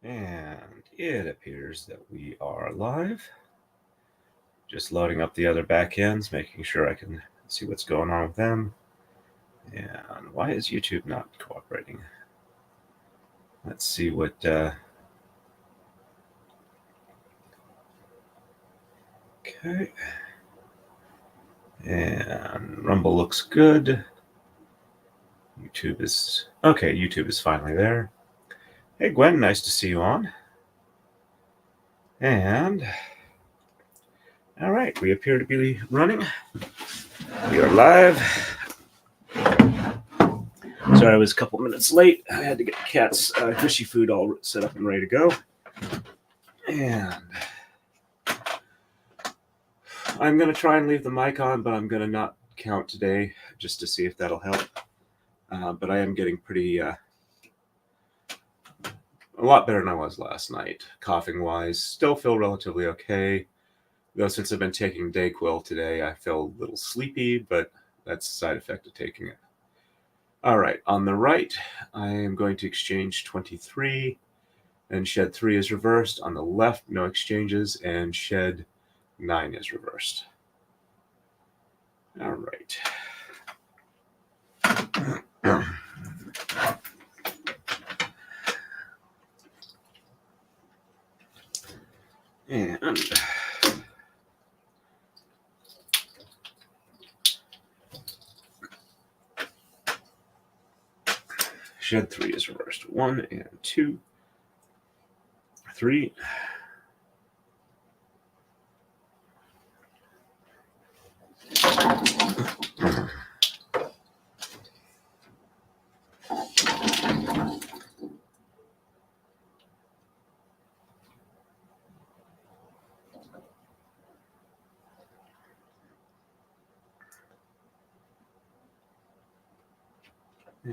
And it appears that we are live. Just loading up the other back ends, making sure I can see what's going on with them. And why is YouTube not cooperating? Let's see what... Okay. And Rumble looks good. YouTube is... Okay, YouTube is finally there. Hey, Gwen, nice to see you on. And... All right, we appear to be running. We are live. Sorry, I was a couple minutes late. I had to get the cat's fishy food all set up and ready to go. And I'm going to try and leave the mic on, but I'm going to not count today just to see if that'll help. But I am getting pretty... a lot better than I was last night, coughing-wise. Still feel relatively okay. Though since I've been taking Dayquil today, I feel a little sleepy, but that's a side effect of taking it. All right, on the right, I am going to exchange 23, and shed 3 is reversed. On the left, no exchanges, and shed 9 is reversed. All right. And shed 3 is reversed. 1 and 2, 3.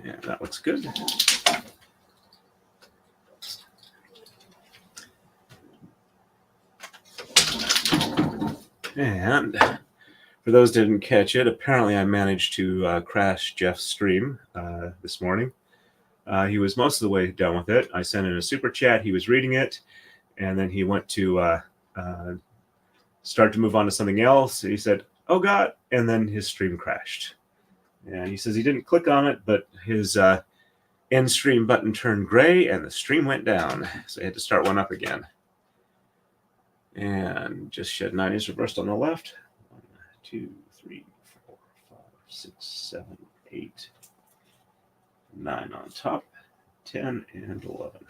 Yeah, that looks good. And for those who didn't catch it, apparently I managed to crash Jeff's stream this morning. He was most of the way done with it. I sent in a super chat. He was reading it, and then he went to start to move on to something else. He said, "Oh God," and then his stream crashed. And he says he didn't click on it, but his end stream button turned gray and the stream went down. So I had to start one up again. And just shed 9 is reversed on the left. 1, 2, 3, 4, 5, 6, 7, 8, 9 on top, 10, and 11.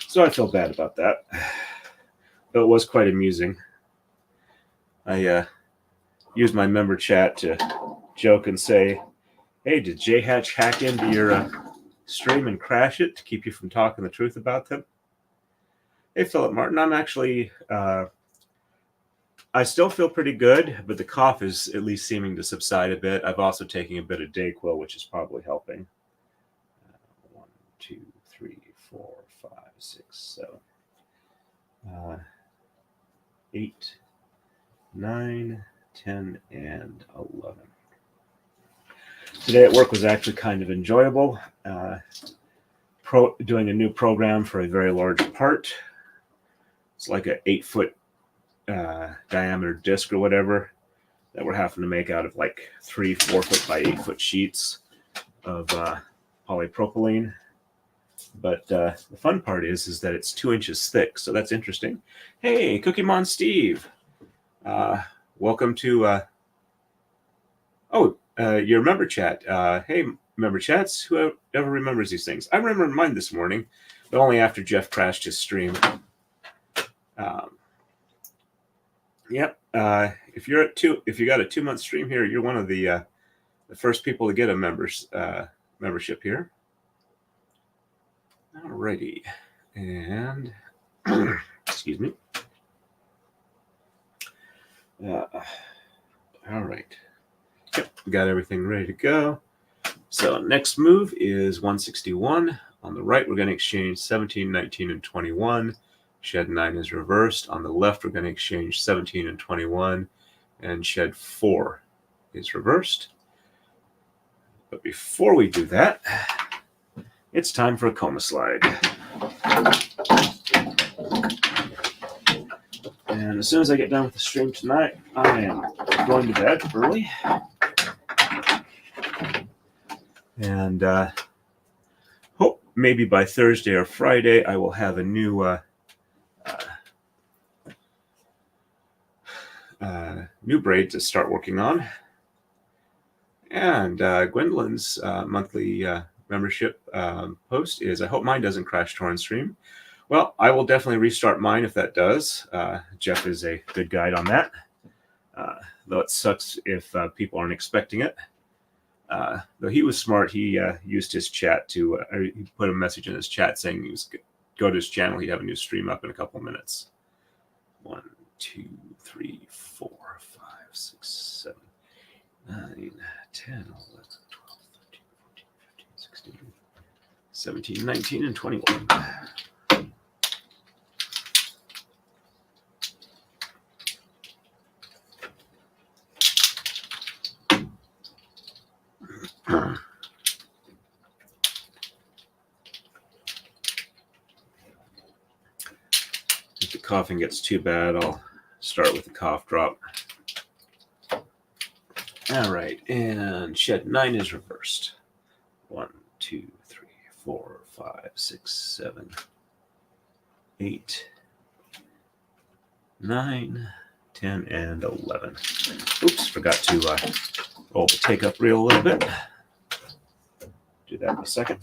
So I feel bad about that. But it was quite amusing. I used my member chat to joke and say, "Hey, did J Hatch hack into your stream and crash it to keep you from talking the truth about them?" Hey, Philip Martin, I'm actually, I still feel pretty good, but the cough is at least seeming to subside a bit. I've also taken a bit of Dayquil, which is probably helping. 1, 2, 3, 4, 5, 6, 7, 8, 9, 10, and 11. Today at work was actually kind of enjoyable. Doing a new program for a very large part. It's like an 8-foot diameter disc or whatever that we're having to make out of like 3 4-foot by 8-foot sheets of polypropylene. But the fun part is that it's 2 inches thick, so that's interesting. Hey, Cookie Mon Steve, welcome to your member chat. Hey, member chats, whoever remembers these things. I remember mine this morning, but only after Jeff crashed his stream. Yep. If you got a 2-month stream here, you're one of the first people to get a membership here. Alrighty, and excuse me. All right. Yep, got everything ready to go. So next move is 161. On the right, we're going to exchange 17, 19, and 21. Shed 9 is reversed. On the left, we're going to exchange 17 and 21, and shed 4 is reversed. But before we do that, It's time for a coma slide. And as soon as I get done with the stream tonight, I am going to bed early. And hope maybe by Thursday or Friday I will have a new new braid to start working on. And Gwendolyn's monthly membership post is, I hope mine doesn't crash torrent stream. Well, I will definitely restart mine if that does. Jeff is a good guide on that. Though it sucks if people aren't expecting it. Though he was smart, he used his chat to, he put a message in his chat saying he was go to his channel, he'd have a new stream up in a couple of minutes. 1, 2, 3, 4, 5, 6, 7, 9, 10, 11, 12, 13, 14, 15, 16, 17, 19, and 21. If the coughing gets too bad, I'll start with the cough drop. All right, and shed 9 is reversed. 1, 2, 3, 4, 5, 6, 7, 8, 9, 10, and 11. Oops, forgot to roll the take up reel a little bit. Do that in a second.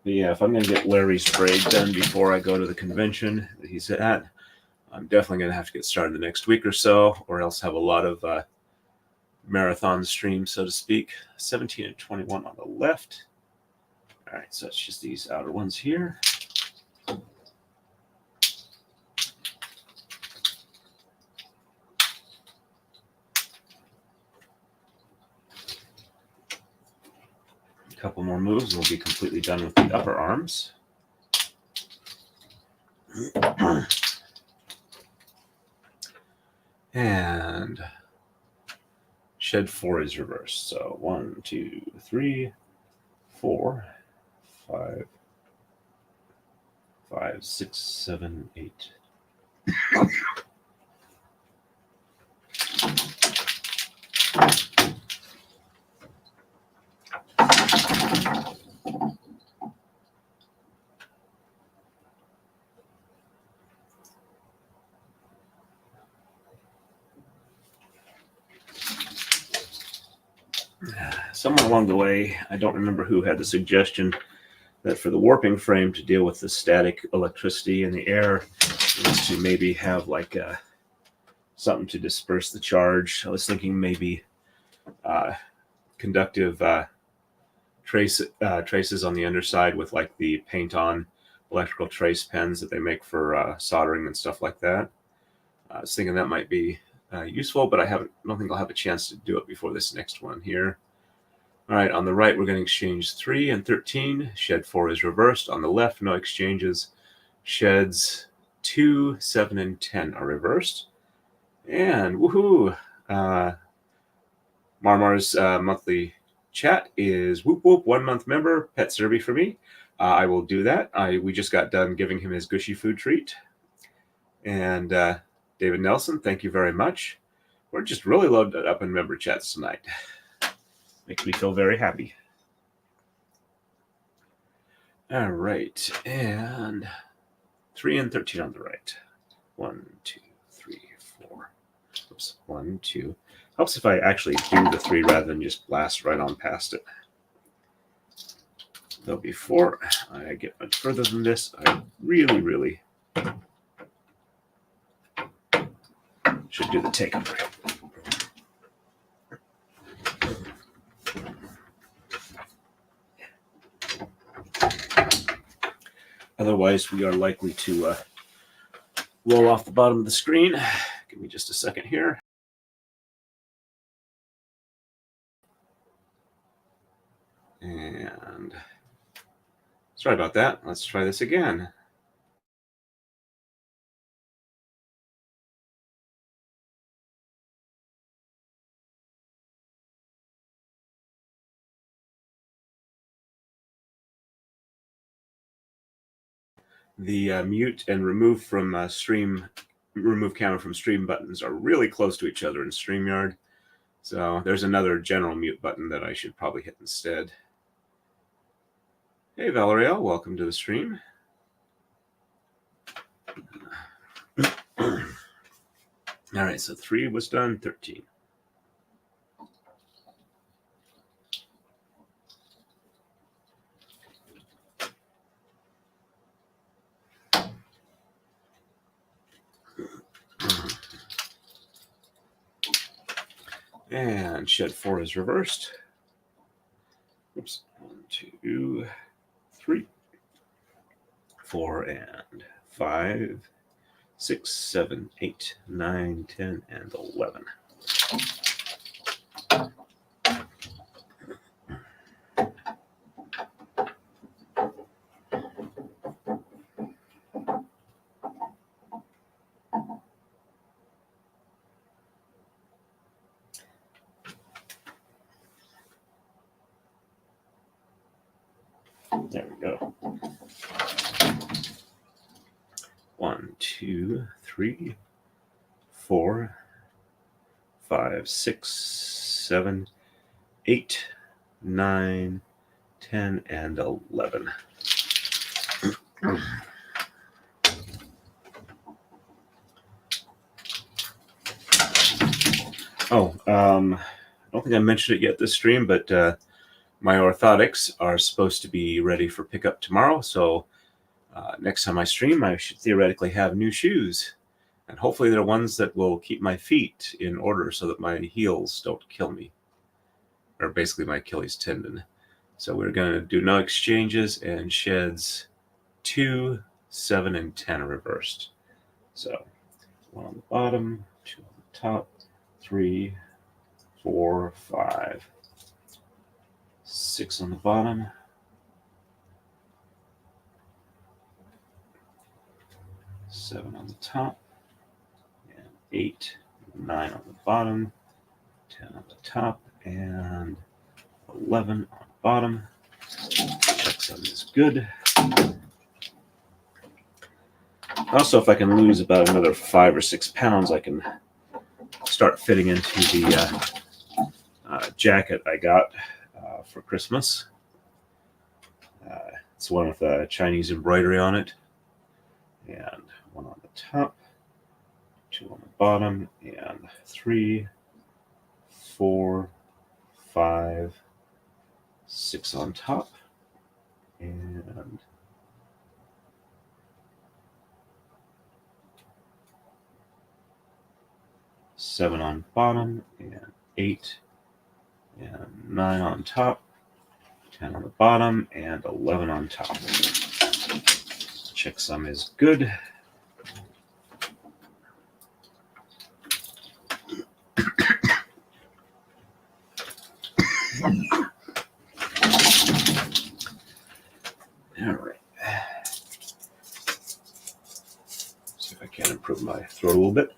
But yeah, if I'm going to get Larry's braid done before I go to the convention that he's at, I'm definitely going to have to get started the next week or so, or else have a lot of marathon streams, so to speak. 17 and 21 on the left. All right, so it's just these outer ones here. A couple more moves and we'll be completely done with the upper arms. And shed 4 is reversed. So 1, 2, 3, 4, 5, 5, 6, 7, 8. Somewhere along the way, I don't remember who had the suggestion that for the warping frame to deal with the static electricity in the air is to maybe have like something to disperse the charge. I was thinking maybe conductive traces on the underside with like the paint-on electrical trace pens that they make for soldering and stuff like that. I was thinking that might be useful, but I don't think I'll have a chance to do it before this next one here. All right, on the right, we're going to exchange 3 and 13. Shed 4 is reversed. On the left, no exchanges. Sheds 2, 7, and 10 are reversed. And woohoo! Marmar's monthly chat is whoop whoop, 1 month member, Pet Serby for me. I will do that. We just got done giving him his gushy food treat. And David Nelson, thank you very much. We're just really loaded up in member chats tonight. Makes me feel very happy. All right, and 3 and 13 on the right. 1, 2, 3, 4. Oops, 1, 2. Helps if I actually do the 3 rather than just blast right on past it. Though before I get much further than this, I really should do the take-up. Otherwise, we are likely to roll off the bottom of the screen. Give me just a second here. And sorry about that. Let's try this again. The mute and remove from remove camera from stream buttons are really close to each other in StreamYard. So there's another general mute button that I should probably hit instead. Hey, Valerio, welcome to the stream. All right, so 3 was done, 13. And shed 4 is reversed. Oops. 1, 2, 3, 4, and 5, 6, 7, 8, 9, 10, and 11. There we go. 1, 2, 3, 4, 5, 6, 7, 8, 9, 10, and 11. I don't think I mentioned it yet this stream, but my orthotics are supposed to be ready for pickup tomorrow. So next time I stream, I should theoretically have new shoes. And hopefully they're ones that will keep my feet in order so that my heels don't kill me. Or basically my Achilles tendon. So we're going to do no exchanges and sheds 2, 7, and 10 are reversed. So 1 on the bottom, 2 on the top, 3, 4, 5, 6 on the bottom, 7 on the top, and 8, 9 on the bottom, 10 on the top, and 11 on the bottom. Checksum is good. Also, if I can lose about another 5 or 6 pounds, I can start fitting into the jacket I got for Christmas. It's one with Chinese embroidery on it. And 1 on the top, 2 on the bottom, and 3, 4, 5, 6 on top, and 7 on bottom, and 8, and 9 on top, 10 on the bottom, and 11 on top. Checksum is good. All right. See if I can improve my throat a little bit.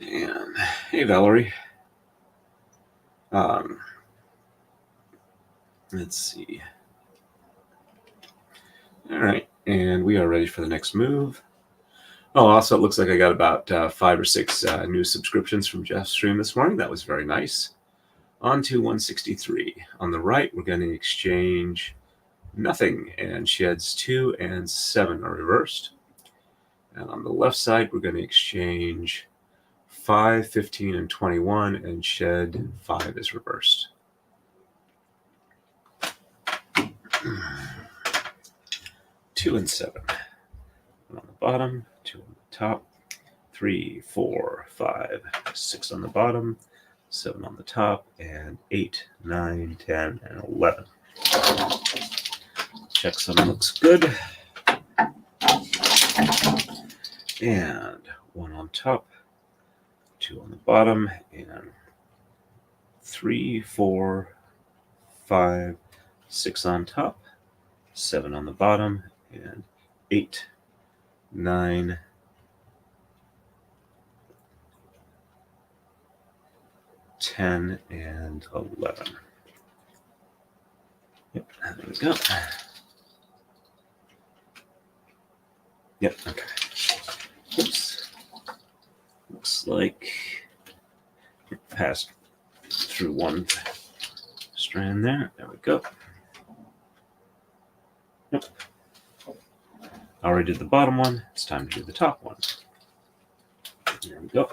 And hey, Valerie. Let's see. All right, and we are ready for the next move. Oh, also, it looks like I got about 5 or 6 new subscriptions from Jeff's stream this morning. That was very nice. On to 163. On the right, we're going to exchange nothing, and sheds 2 and 7 are reversed. And on the left side, we're going to exchange 5, 15, and 21, and shed 5 is reversed. 2 and 7. 1 on the bottom, 2 on the top, 3, 4, 5, 6 on the bottom, 7 on the top, and 8, 9, 10, and 11. Checksum looks good. And 1 on top, 2 on the bottom, and 3, 4, 5, 6 on top, 7 on the bottom, and 8, 9, 10, and 11. Yep, there we go. Yep, okay. Oops. Looks like it passed through one strand there. There we go. Yep. I already did the bottom one. It's time to do the top one. There we go.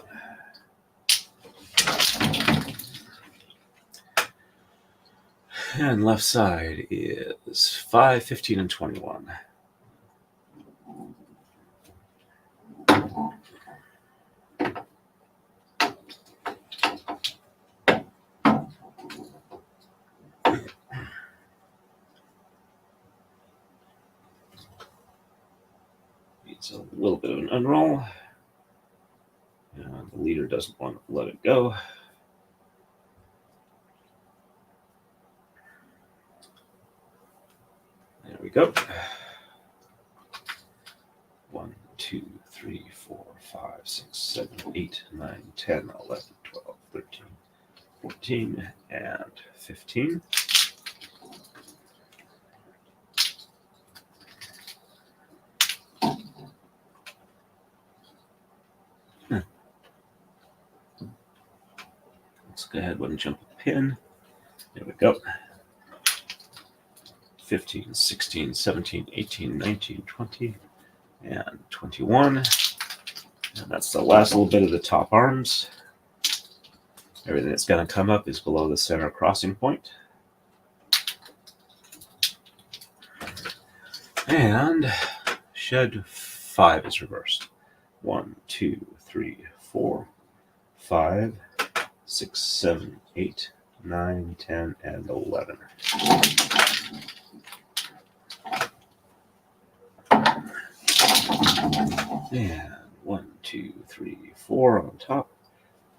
And left side is 5, 15, and 21. Needs a little bit of an unroll. The leader doesn't want to let it go. There we go. 1, 2, 3, 4, 5, 6, 7, 8, 9, 10, 11, 12, 13, 14, and 15. Let's go ahead and jump a pin. There we go. 15, 16, 17, 18, 19, 20, and 21. And that's the last little bit of the top arms. Everything that's going to come up is below the center crossing point. And shed 5 is reversed. 1, 2, 3, 4, 5, 6, 7, 8, 9, 10, and 11. And 1, 2, 3, 4 on top,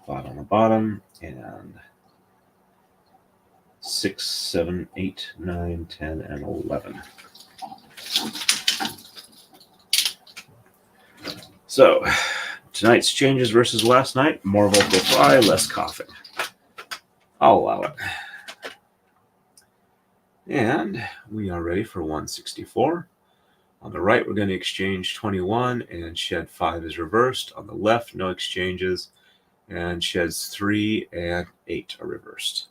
5 on the bottom, and 6, 7, 8, 9, 10, and 11. So, tonight's changes versus last night: more vocal fry, less coughing. I'll allow it. And we are ready for 164. On the right, we're going to exchange 21, and shed 5 is reversed. On the left, no exchanges, and sheds 3 and 8 are reversed.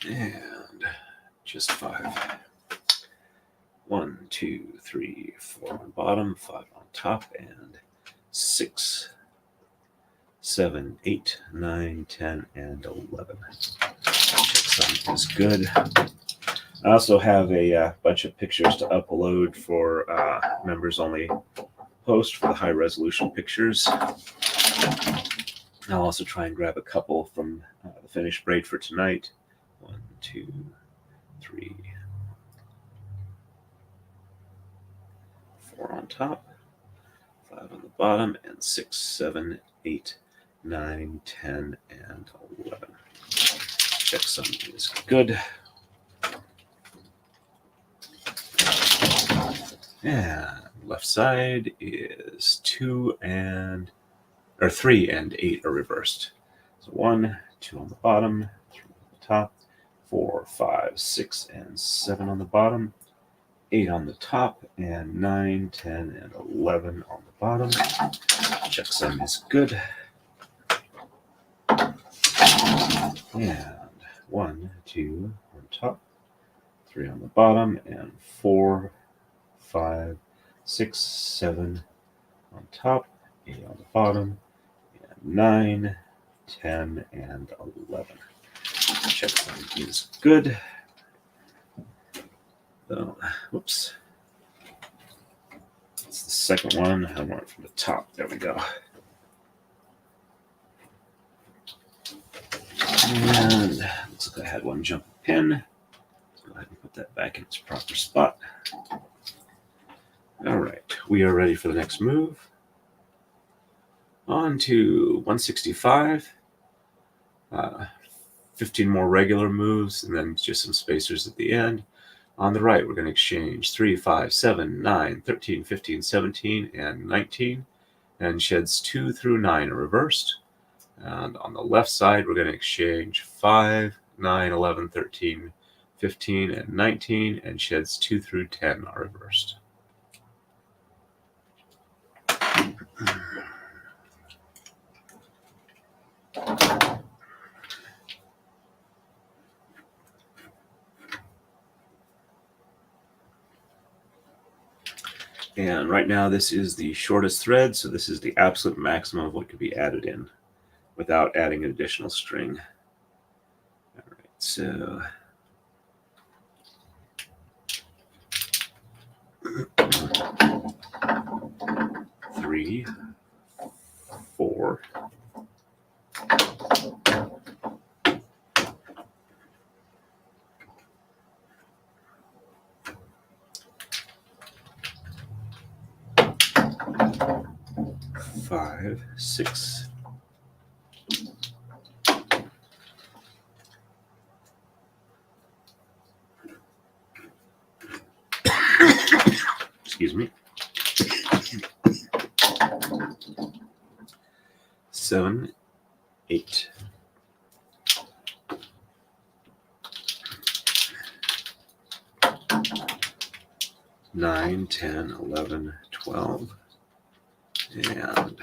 And just 5. 1, 2, 3, 4 on bottom, 5 on top, and 6, 7, 8, 9, 10, and 11. Checksum is good. I also have a bunch of pictures to upload for members only post for the high resolution pictures. I'll also try and grab a couple from the finished braid for tonight. 1, 2, 3, 4 on top, 5 on the bottom, and 6, 7, 8, 9, 10, and 11. Checksum is good. And left side is 3 and 8 are reversed. So 1, 2 on the bottom, 3 on the top, 4, 5, 6, and 7 on the bottom, 8 on the top, and 9, 10, and 11 on the bottom. Checksum is good. And 1, 2 on top, 3 on the bottom, and 4, 5, 6, 7 on top, 8 on the bottom, and 9, 10, and 11. Checksum is good. So, whoops. It's the second one. I want it from the top. There we go. And looks like I had one jump pin. Let's go ahead and put that back in its proper spot. All right, we are ready for the next move. On to 165. 15 more regular moves, and then just some spacers at the end. On the right, we're going to exchange 3, 5, 7, 9, 13, 15, 17, and 19. And sheds 2 through 9 are reversed. And on the left side, we're going to exchange 5, 9, 11, 13, 15, and 19. And sheds 2 through 10 are reversed. And right now, this is the shortest thread, so this is the absolute maximum of what could be added in without adding an additional string. All right, so 3, 4, 5, 6, 7, 8, 9, 10, 11, 12, and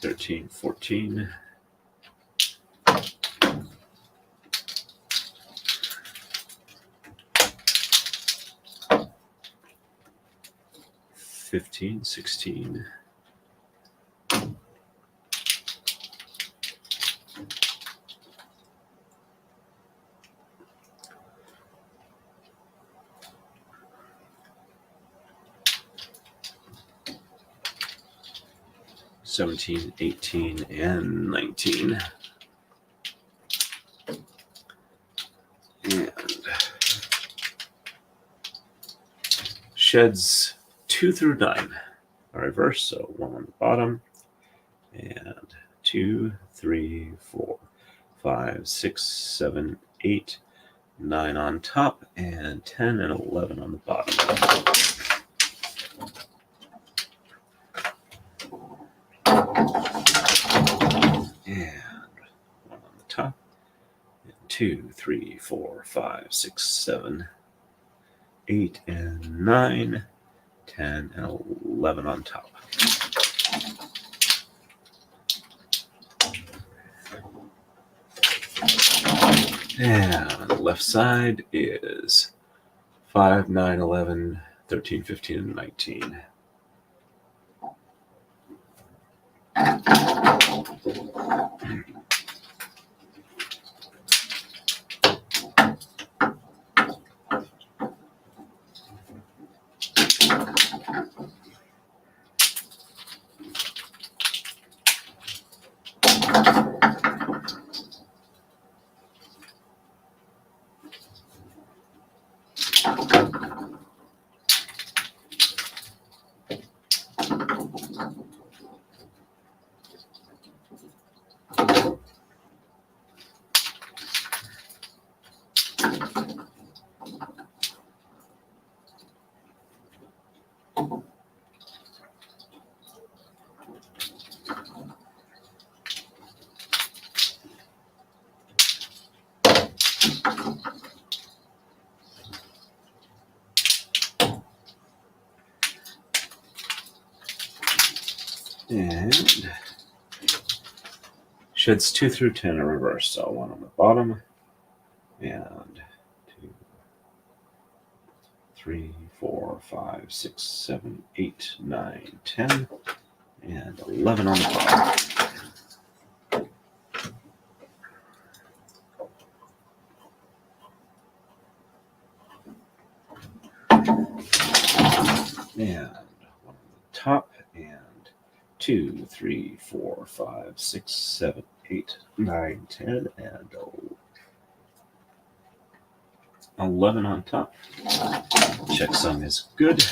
13, 14, 15, 16, 17, 18, and 19. And sheds 2 through 9 are reversed, so 1 on the bottom, and 2, 3, 4, 5, 6, 7, 8, 9 on top, and 10 and 11 on the bottom. And 1 on the top, and 2, 3, 4, 5, 6, 7, 8, and 9, 10, and 11 on top. And on the left side is 5, 9, 11, 13, 15, and 19. And sheds 2 through 10 are reversed, so 1 on the bottom, and 2, 3, 4, 5, 6, 7, 8, 9, 10, and 11 on the bottom. top, and 2, 3, 4, 5, 6, 7, 8, 9, 10, and 11 on top. Checksum is good.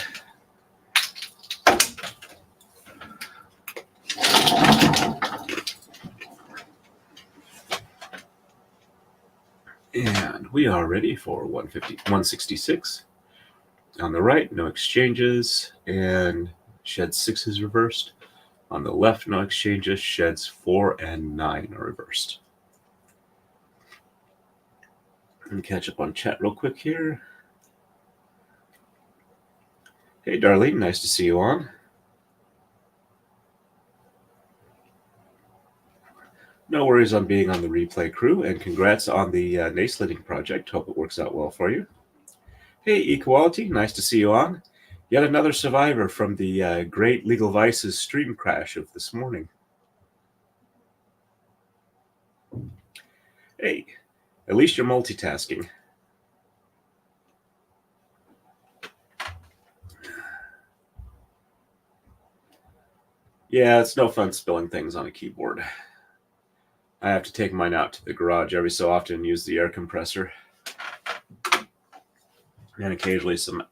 And we are ready for 166. On the right, no exchanges, and shed 6 is reversed. On the left, no exchanges, sheds 4 and 9 are reversed. And catch up on chat real quick here. Hey, Darlene, nice to see you on. No worries on being on the replay crew, and congrats on the nace slitting project. Hope it works out well for you. Hey, Equality, nice to see you on. Yet another survivor from the Great Legal Vices stream crash of this morning. Hey, at least you're multitasking. Yeah, it's no fun spilling things on a keyboard. I have to take mine out to the garage every so often and use the air compressor. And occasionally some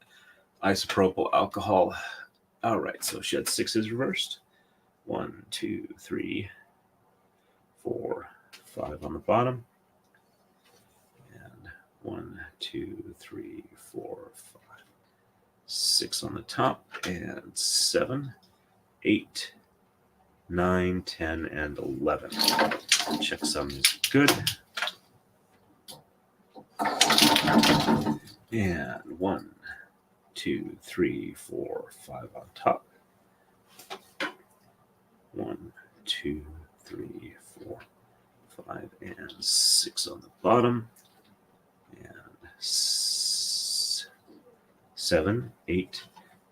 isopropyl alcohol. All right, so shed 6 is reversed. 1, 2, 3, 4, 5 on the bottom. And 1, 2, 3, 4, 5, 6 on the top. And 7, 8, 9, 10, and 11. Checksum is good. And 1, 2, 3, 4, 5 on top. 1, 2, 3, 4, 5, and 6 on the bottom. And 7, 8,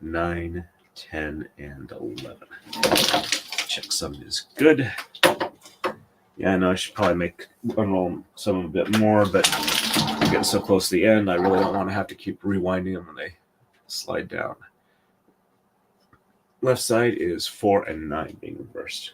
9, 10, and 11. Checksum is good. Yeah, I know I should probably unroll some a bit more, but I'm getting so close to the end, I really don't want to have to keep rewinding them when they slide down. Left side is 4 and 9 being reversed.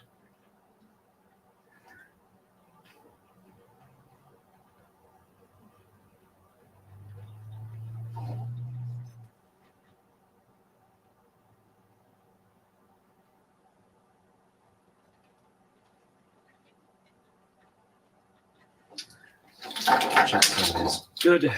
Checksum is good.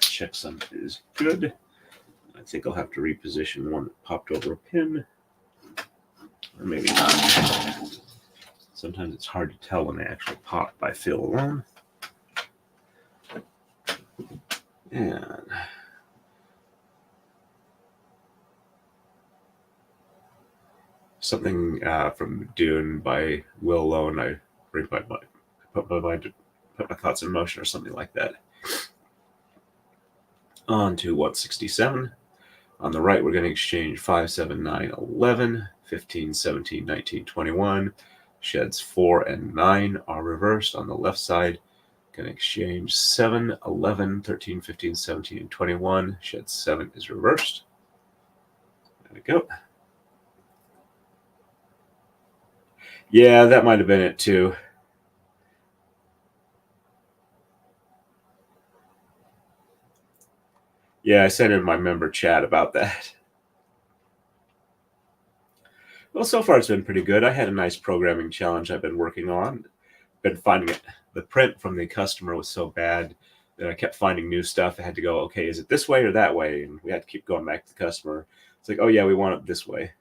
Checksum is good. I think I'll have to reposition one that popped over a pin. Or maybe not. Sometimes it's hard to tell when they actually pop by feel alone. And something from Dune by Will Alone. I put my thoughts in motion, or something like that. On to 167. On the right, we're going to exchange 5, 7, 9, 11, 15, 17, 19, 21. Sheds 4 and 9 are reversed. On the left side, going to exchange 7, 11, 13, 15, 17, and 21. Shed 7 is reversed. There we go. Yeah, that might have been it too. Yeah, I sent in my member chat about that. Well, so far it's been pretty good. I had a nice programming challenge I've been working on. Been finding it. The print from the customer was so bad that I kept finding new stuff. I had to go, okay, is it this way or that way? And we had to keep going back to the customer. It's like, oh yeah, we want it this way.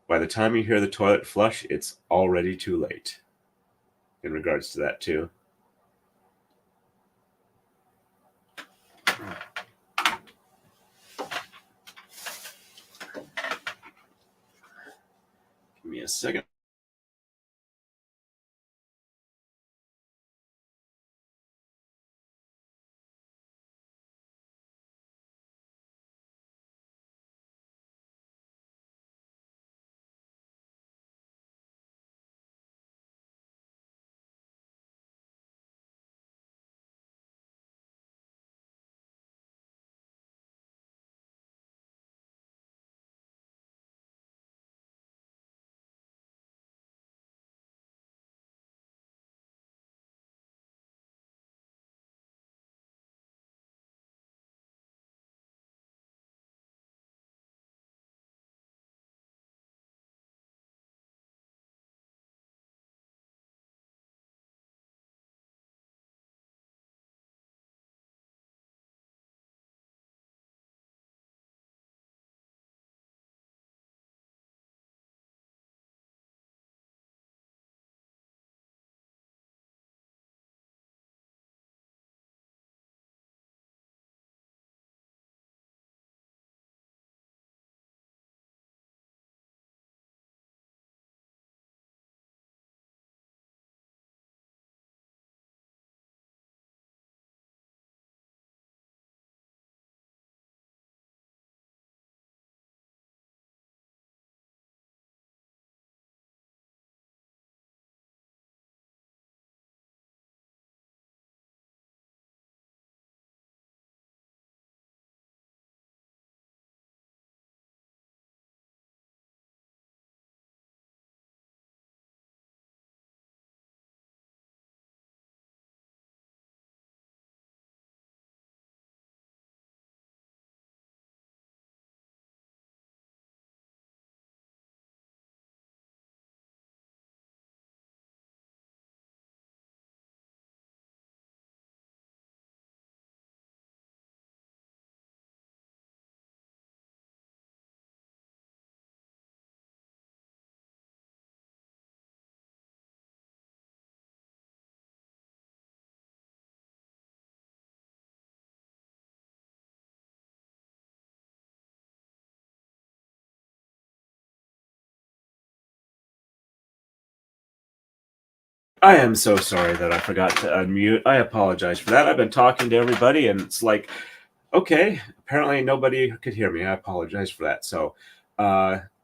by the time you hear the toilet flush, it's already too late. In regards to that too. Give me a second. I am so sorry that I forgot to unmute. I apologize for that. I've been talking to everybody, and it's like, okay, apparently nobody could hear me. I apologize for that. So,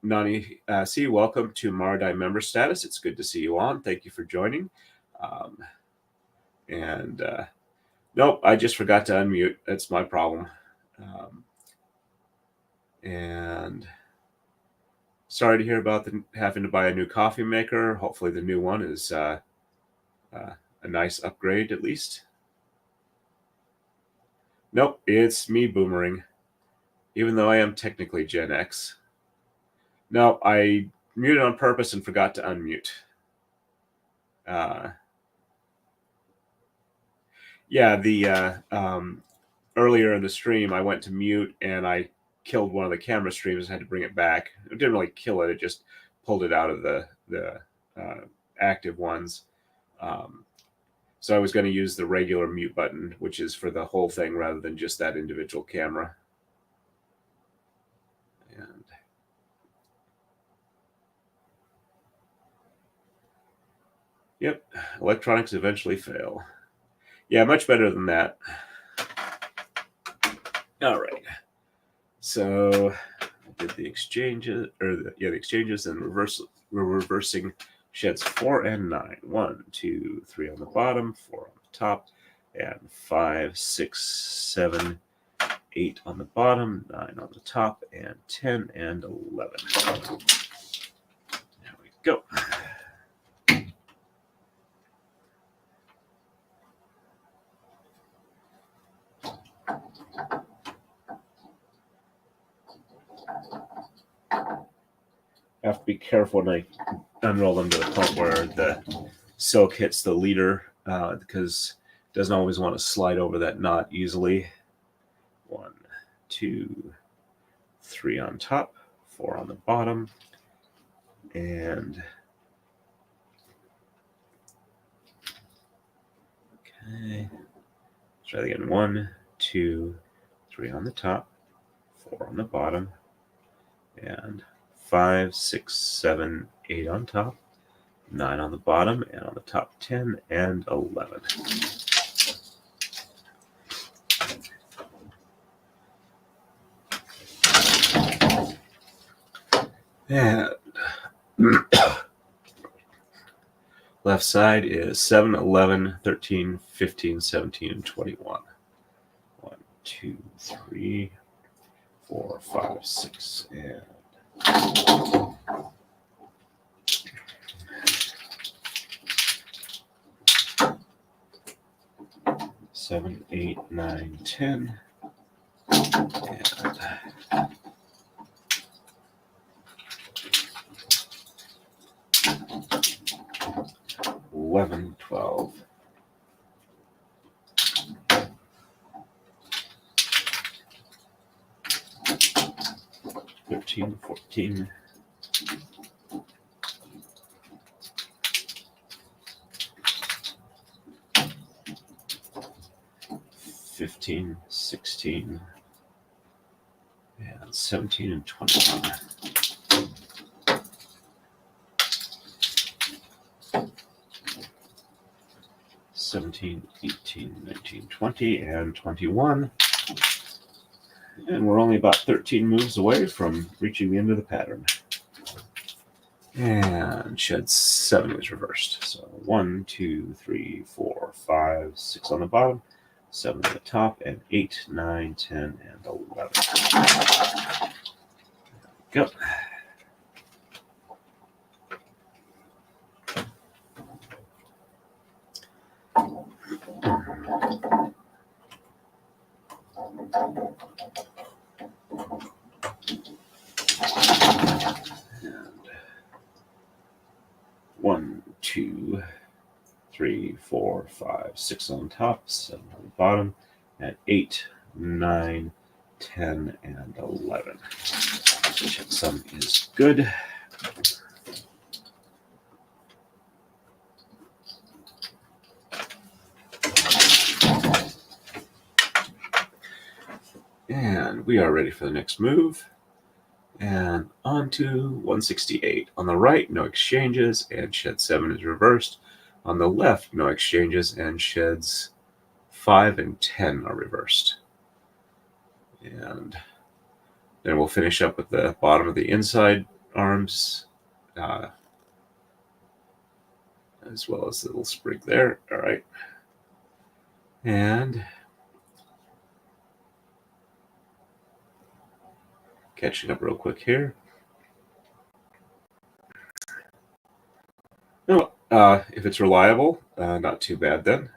Nani C, welcome to Maradai member status. It's good to see you on. Thank you for joining. Nope, I just forgot to unmute. That's my problem. And sorry to hear about having to buy a new coffee maker. Hopefully the new one is a nice upgrade at least. Nope, it's me boomering, even though I am technically Gen X. No, I muted on purpose and forgot to unmute. Yeah, the earlier in the stream, I went to mute and I killed one of the camera streams and had to bring it back. It didn't really kill it; it just pulled it out of the active ones. So I was going to use the regular mute button, which is for the whole thing rather than just that individual camera. And yep, electronics eventually fail. Yeah, much better than that. All right. So I did the exchanges, the exchanges, and we're reversing sheds 4 and 9. 1, 2, 3 on the bottom, 4 on the top, and 5, 6, 7, 8 on the bottom, 9 on the top, and 10 and 11. There we go. I have to be careful when I unroll them to the point where the silk hits the leader because it doesn't always want to slide over that knot easily. 1, 2, 3 on top, 4 on the bottom, And okay, try again. 1, 2, 3 on the top, 4 on the bottom, and 5, 6, 7, 8 on top, 9 on the bottom, and on the top 10 and 11. And left side is 7, 11, 13, 15, 17, and 21. 1, 2, 3, 4, 5, 6, and 7, 8, 9, 10, and 11, 12, 13, 14, 15, 16, and 17 and 21. $17, $18, $19, $20, and $21. And we're only about 13 moves away from reaching the end of the pattern. And shed 7 is reversed. So 1, 2, 3, 4, 5, 6 on the bottom, 7 on the top, and 8, 9, 10, and 11. Go. And 1, 2, 3, 4, 5, 6 on top, 7 on the bottom, and 8, 9, 10, and 11. Checksum is good. And we are ready for the next move. And on to 168. On the right, no exchanges, and shed 7 is reversed. On the left, no exchanges, and sheds 5 and 10 are reversed. And then we'll finish up with the bottom of the inside arms, as well as the little sprig there. All right. And catching up real quick here. No, if it's reliable, not too bad then.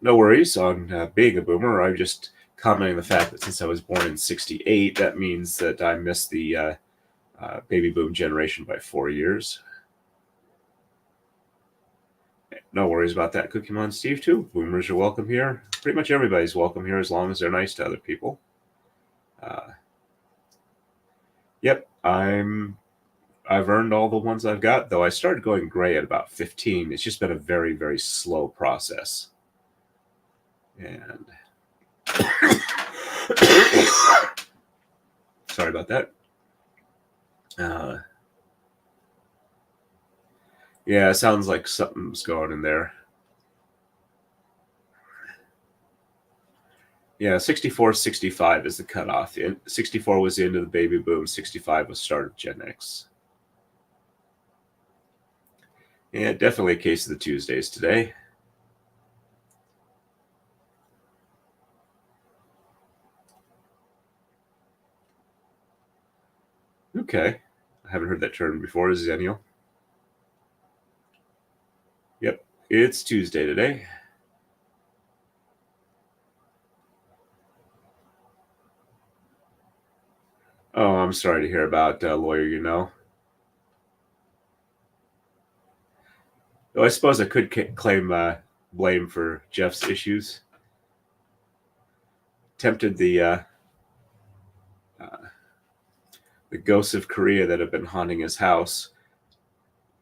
No worries on being a boomer. I'm just commenting the fact that since I was born in '68, that means that I missed the baby boom generation by 4 years. No worries about that, Kumihimo Steve, too. Boomers are welcome here. Pretty much everybody's welcome here as long as they're nice to other people. Yep, I've earned all the ones I've got, though I started going gray at about 15. It's just been a very, very slow process. And sorry about that. Yeah, it sounds like something's going in there. Yeah, 64, 65 is the cutoff. 64 was the end of the baby boom. 65 was start of Gen X. Yeah, definitely a case of the Tuesdays today. Okay. I haven't heard that term before. Zennial. Yep, it's Tuesday today. Oh, I'm sorry to hear about lawyer, you know. Though I suppose I could claim blame for Jeff's issues. Tempted the the ghosts of Korea that have been haunting his house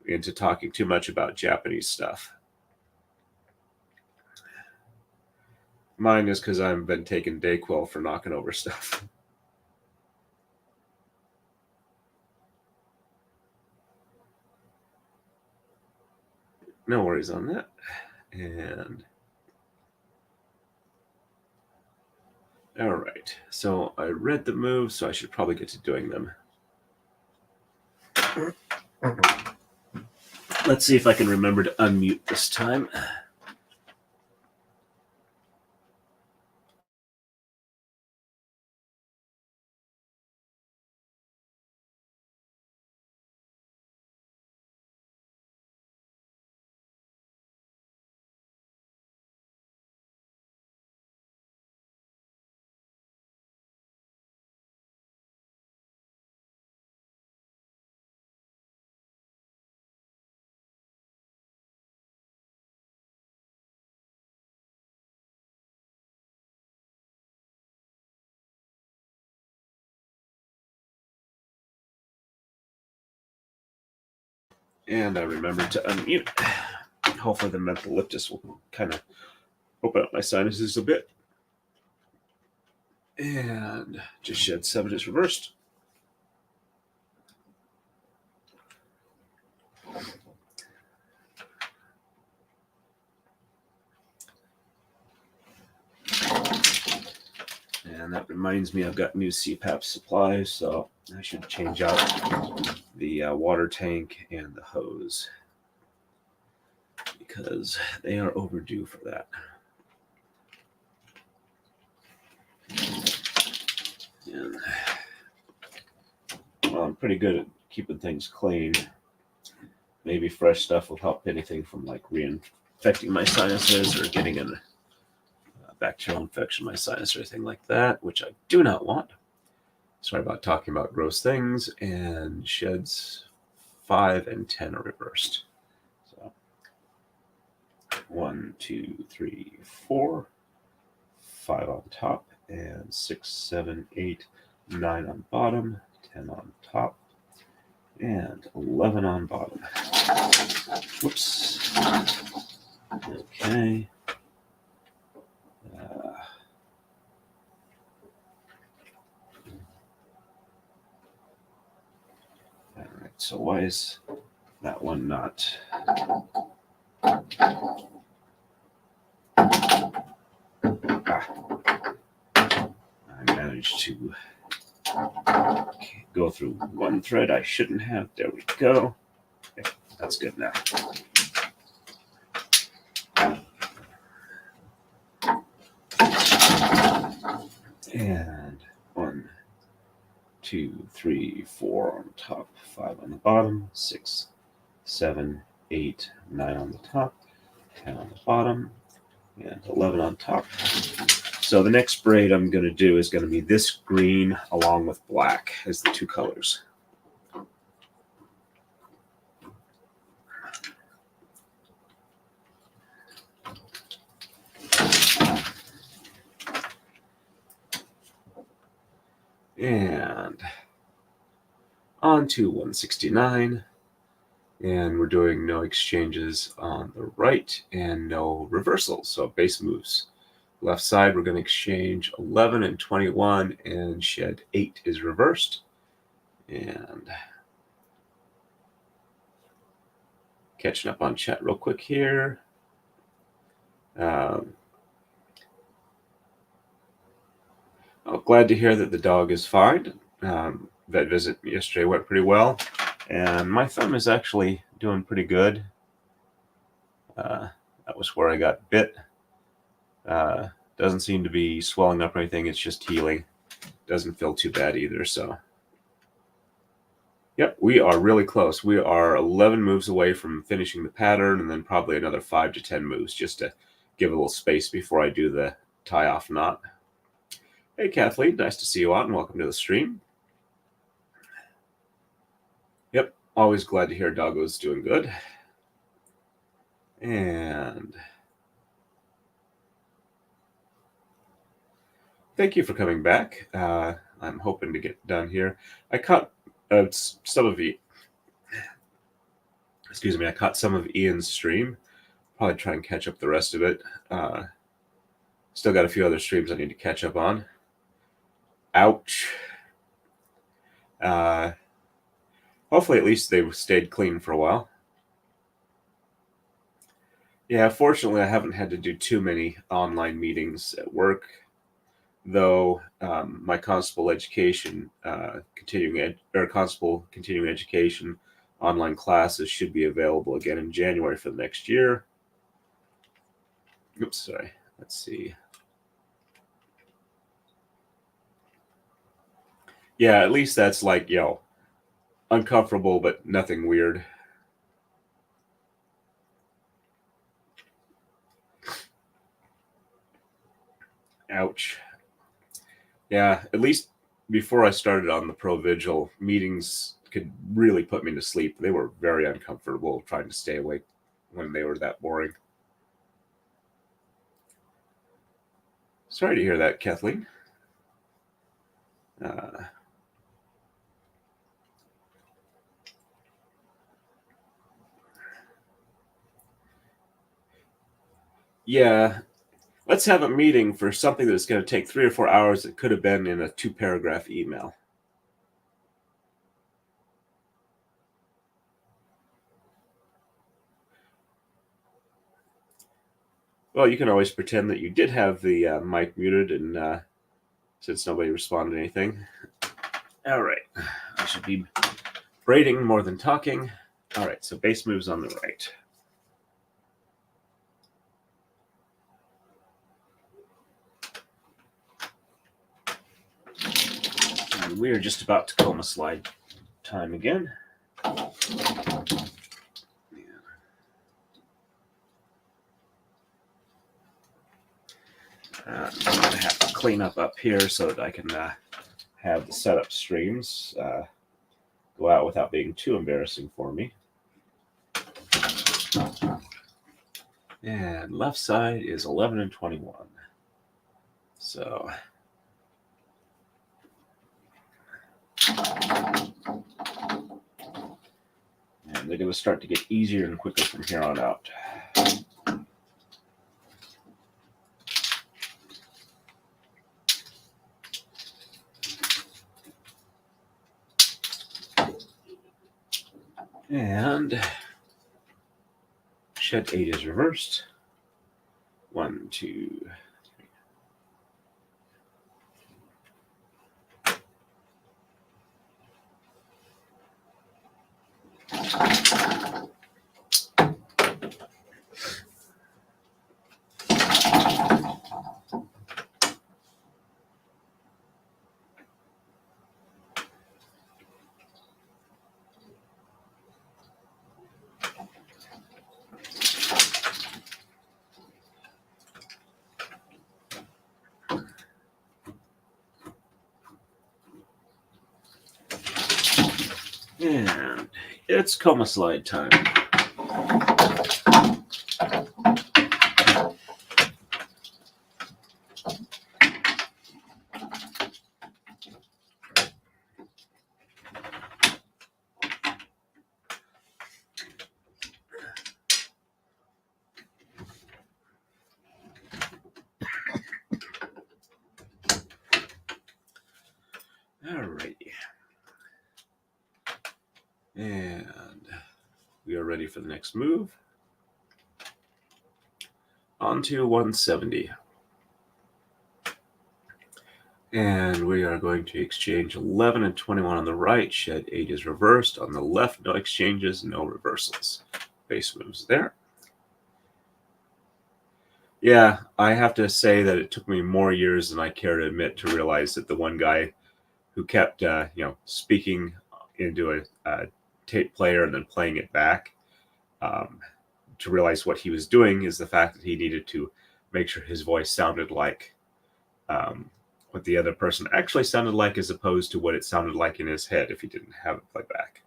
into talking too much about Japanese stuff. Mine is because I've been taking Dayquil for knocking over stuff. No worries on that. And all right, so I read the moves, so I should probably get to doing them. Let's see if I can remember to unmute this time. And I remembered to unmute. Hopefully the mentholyptus will kind of open up my sinuses a bit. And just shed 7 is reversed. And that reminds me I've got new CPAP supplies, so I should change out the water tank and the hose because they are overdue for that. And, well, I'm pretty good at keeping things clean. Maybe fresh stuff will help anything from like reinfecting my sinuses or getting a bacterial infection in my sinus or anything like that, which I do not want. Sorry about talking about gross things. And sheds 5 and 10 are reversed. So 1, 2, 3, 4, 5 on top, and 6, 7, 8, 9 on bottom, 10 on top, and 11 on bottom. Whoops. Okay. All right, so why is that one not? I managed to go through one thread I shouldn't have. There we go. Okay, that's good now. And 1, 2, 3, 4 on top, 5 on the bottom, 6, 7, 8, 9 on the top, 10 on the bottom, and 11 on top. So the next braid I'm going to do is going to be this green along with black as the two colors. And on to 169. And we're doing no exchanges on the right and no reversals. So base moves. Left side, we're going to exchange 11 and 21, and shed 8 is reversed. And catching up on chat real quick here. Glad to hear that the dog is fine. Vet visit yesterday went pretty well, and my thumb is actually doing pretty good. That was where I got bit. Doesn't seem to be swelling up or anything. It's just healing. Doesn't feel too bad either. So, yep, we are really close. We are 11 moves away from finishing the pattern, and then probably another 5 to 10 moves just to give a little space before I do the tie-off knot. Hey, Kathleen, nice to see you on, and welcome to the stream. Yep, always glad to hear Doggo's doing good. And thank you for coming back. I'm hoping to get done here. I caught some of the. Excuse me, I caught some of Ian's stream. Probably try and catch up the rest of it. Still got a few other streams I need to catch up on. Ouch. Hopefully at least they stayed clean for a while. Yeah, fortunately I haven't had to do too many online meetings at work, though my constable education constable continuing education online classes should be available again in January for the next year. Oops, sorry. Let's see. Yeah, at least that's like, uncomfortable, but nothing weird. Ouch. Yeah, at least before I started on the Pro Vigil, meetings could really put me to sleep. They were very uncomfortable trying to stay awake when they were that boring. Sorry to hear that, Kathleen. Yeah, let's have a meeting for something that's going to take 3 or 4 hours that could have been in a 2-paragraph email. Well, you can always pretend that you did have the mic muted, and since nobody responded to anything. All right, I should be braiding more than talking. All right, so base moves on the right. And we're just about to coma slide time again. I'm going to have to clean up here so that I can have the setup streams go out without being too embarrassing for me. And left side is 11 and 21. So and they're going to start to get easier and quicker from here on out. And shed 8 is reversed. 1, 2, 3. And it's coma slide time. Alrighty. And we are ready for the next move. On to 170. And we are going to exchange 11 and 21 on the right. Shed 8 is reversed. On the left, no exchanges, no reversals. Base moves there. Yeah, I have to say that it took me more years than I care to admit to realize that the one guy who kept, speaking into a tape player and then playing it back, to realize what he was doing is the fact that he needed to make sure his voice sounded like what the other person actually sounded like, as opposed to what it sounded like in his head if he didn't have it played back.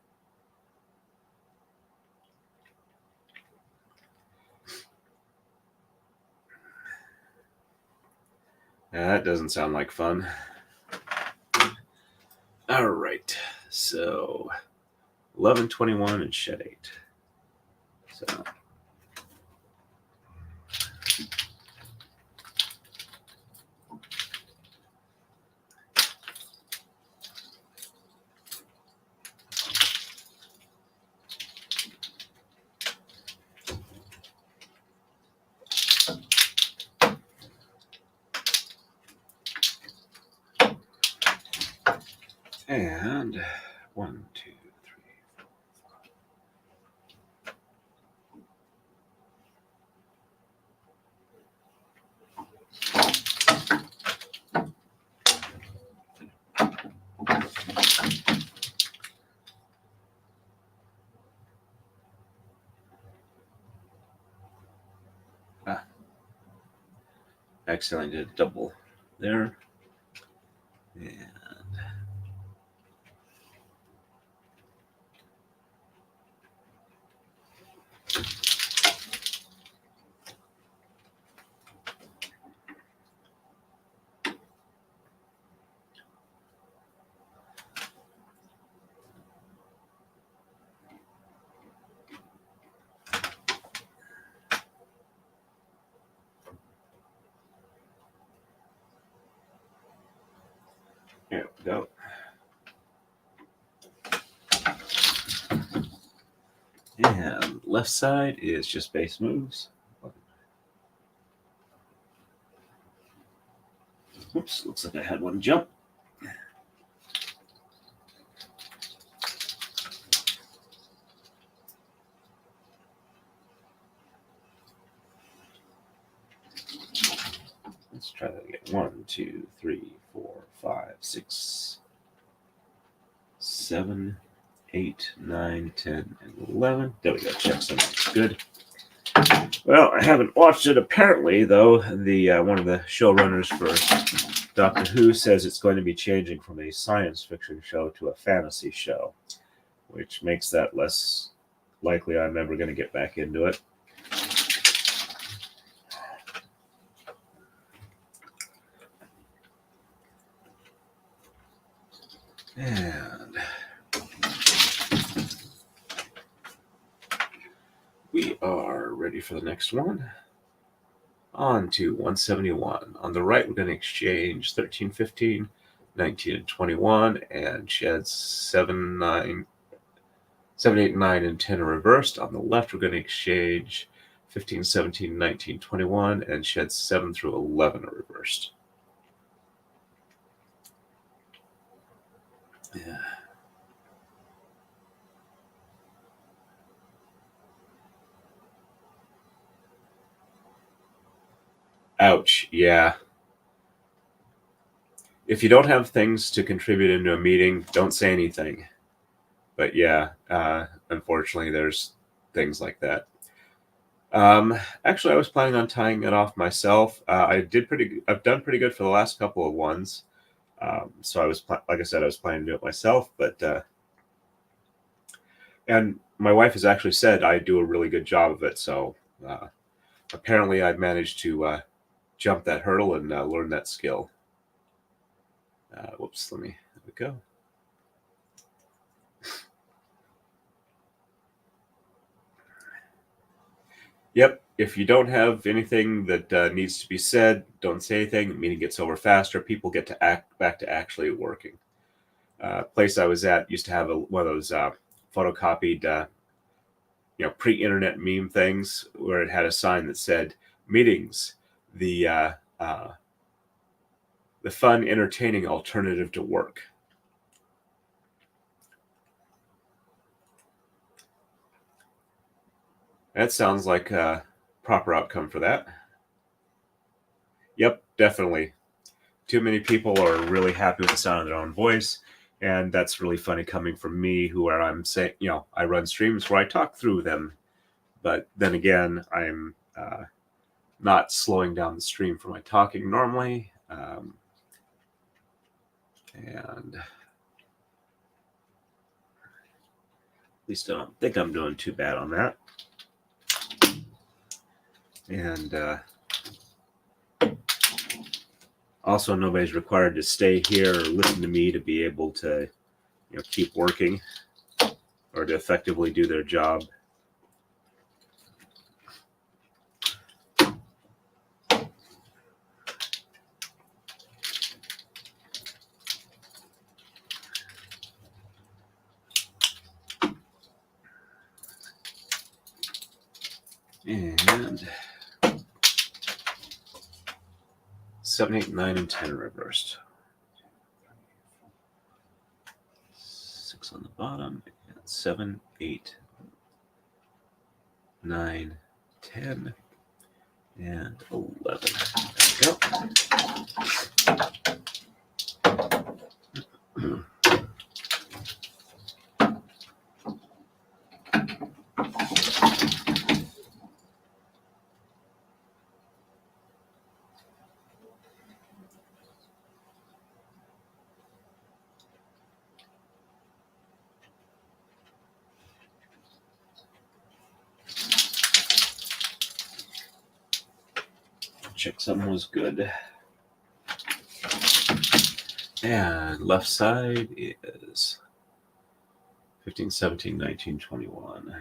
That doesn't sound like fun. All right, so 11, 21, and shed 8. So. And 1, 2, 3, 4. Accidentally did a double there. And there we go. And left side is just base moves. Oops, looks like I had one jump. Let's try that again. 1, 2, 3, 4, 5, 6, 7, 8, 9, 10, and 11. There we go. Check some. Good. Well, I haven't watched it apparently, though. The one of the showrunners for Doctor Who says it's going to be changing from a science fiction show to a fantasy show, which makes that less likely I'm ever going to get back into it. And we are ready for the next one. On to 171. On the right, we're going to exchange 13, 15, 19, and 21, and shed 7, 9, 7, 8, 9, and 10 are reversed. On the left, we're going to exchange 15, 17, 19, 21, and shed 7 through 11 are reversed. Yeah. Ouch, yeah. If you don't have things to contribute into a meeting, don't say anything. But yeah, unfortunately, there's things like that. Actually, I was planning on tying it off myself. I've done pretty good for the last couple of ones. So I was, like I said, I was planning to do it myself. But and my wife has actually said I do a really good job of it. So apparently, I've managed to jump that hurdle and learn that skill. Whoops, there we go. Yep, if you don't have anything that needs to be said, don't say anything. The meeting gets over faster. People get to back to actually working. Place I was at used to have one of those photocopied, pre-internet meme things where it had a sign that said, "Meetings, the fun, entertaining alternative to work." That sounds like a proper outcome for that. Yep, definitely. Too many people are really happy with the sound of their own voice, and that's really funny coming from me, where I'm saying, I run streams where I talk through them, but then again, I'm not slowing down the stream for my talking normally, and at least I don't think I'm doing too bad on that. And also, nobody's required to stay here or listen to me to be able to keep working or to effectively do their job. And 7, 8, 9, and 10 reversed. 6 on the bottom, and 7, 8, 9, 10, and 11. There we go. Check something was good. And left side is 15, 17, 19, 21.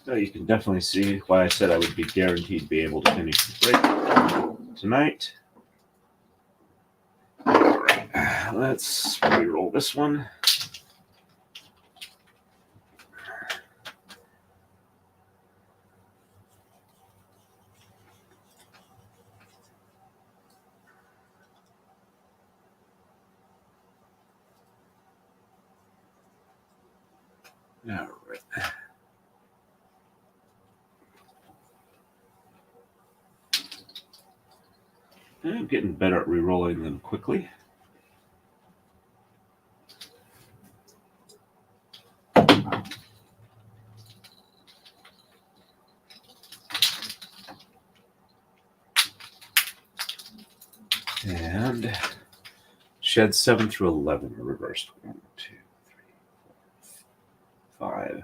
So you can definitely see why I said I would be guaranteed to be able to finish the braid tonight. All right, let's re-roll this one. All right. I'm getting better at re-rolling them quickly. And shed 7 through 11 reversed. 1, 2, 3, 4, 5,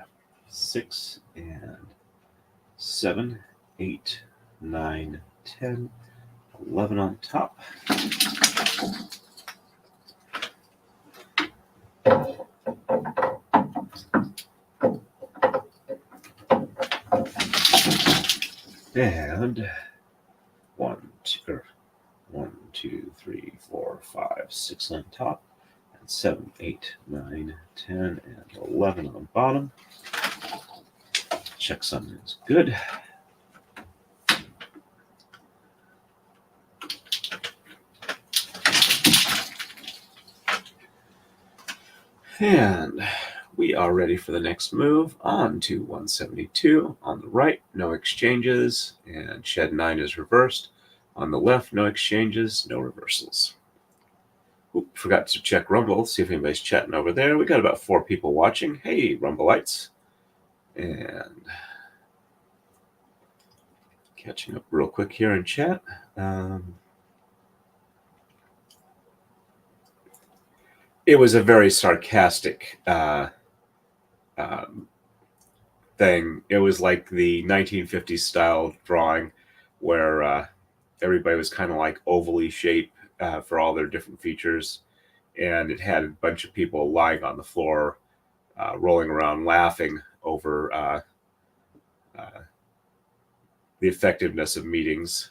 6, and 7, 8, 9, 10, 11 on top. And 1, 2, 3, 4, 5, 6 on top, and 7, 8, 9, 10, and 11 on the bottom. Checksum is good. And we are ready for the next move. On to 172. On the right, no exchanges, and shed 9 is reversed. On the left, no exchanges, no reversals. Oop, forgot to check Rumble, see if anybody's chatting over there. We got about 4 people watching. Hey, Rumbleites. And catching up real quick here in chat. It was a very sarcastic thing. It was like the 1950s style drawing where everybody was kind of like ovally shaped for all their different features. And it had a bunch of people lying on the floor, rolling around, laughing over the effectiveness of meetings.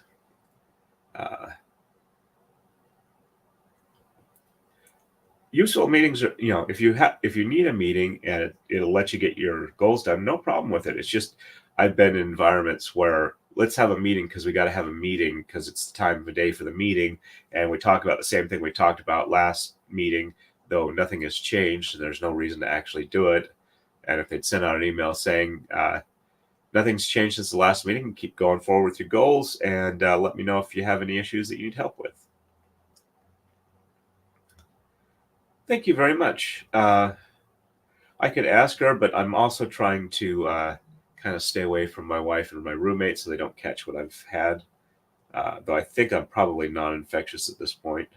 Useful meetings are, if you need a meeting and it'll let you get your goals done, no problem with it. It's just I've been in environments where let's have a meeting because we got to have a meeting because it's the time of the day for the meeting, and we talk about the same thing we talked about last meeting, though nothing has changed and there's no reason to actually do it. And if they'd send out an email saying nothing's changed since the last meeting, keep going forward with your goals, and let me know if you have any issues that you need help with. Thank you very much. I I could ask her, but I'm also trying to kind of stay away from my wife and my roommate so they don't catch what I've had. Though I think I'm probably non-infectious at this point.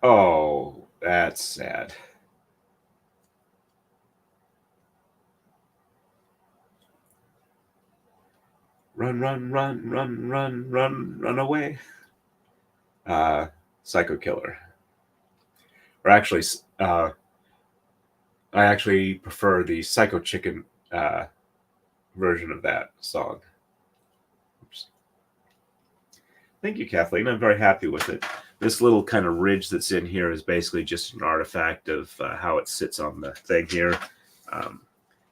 Oh, that's sad. Run, run, run, run, run, run, run away. Psycho Killer. Or actually, I actually prefer the Psycho Chicken version of that song. Oops. Thank you, Kathleen. I'm very happy with it. This little kind of ridge that's in here is basically just an artifact of how it sits on the thing here.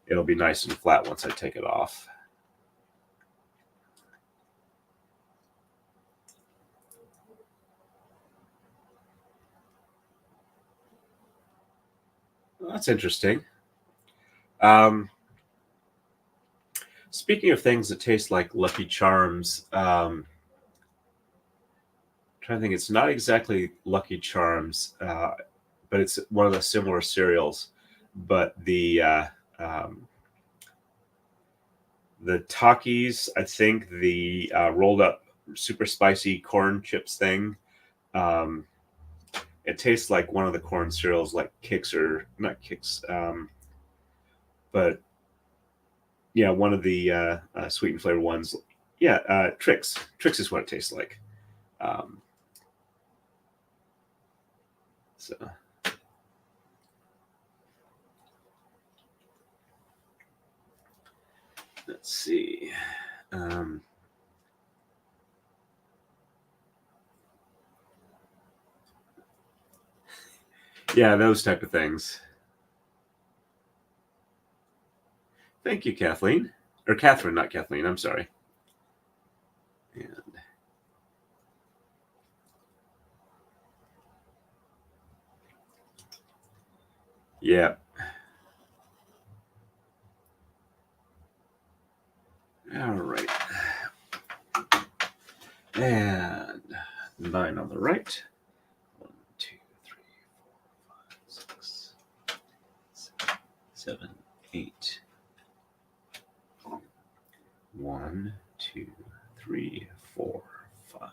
It'll be nice and flat once I take it off. Well, that's interesting. Speaking of things that taste like Lucky Charms, I'm trying to think, it's not exactly Lucky Charms, but it's one of the similar cereals. But the Takis, I think the rolled up super spicy corn chips thing, it tastes like one of the corn cereals, like Kix, or not Kix, but yeah, one of the sweet and flavored ones. Yeah, Trix. Trix is what it tastes like. So let's see. Yeah, those type of things. Thank you, Kathleen. Or Catherine, not Kathleen. I'm sorry. And yeah. All right. And 9 on the right. 1, 2, 3, 4, 5, 6, 7, 8. 1, 2, 3, 4, 5,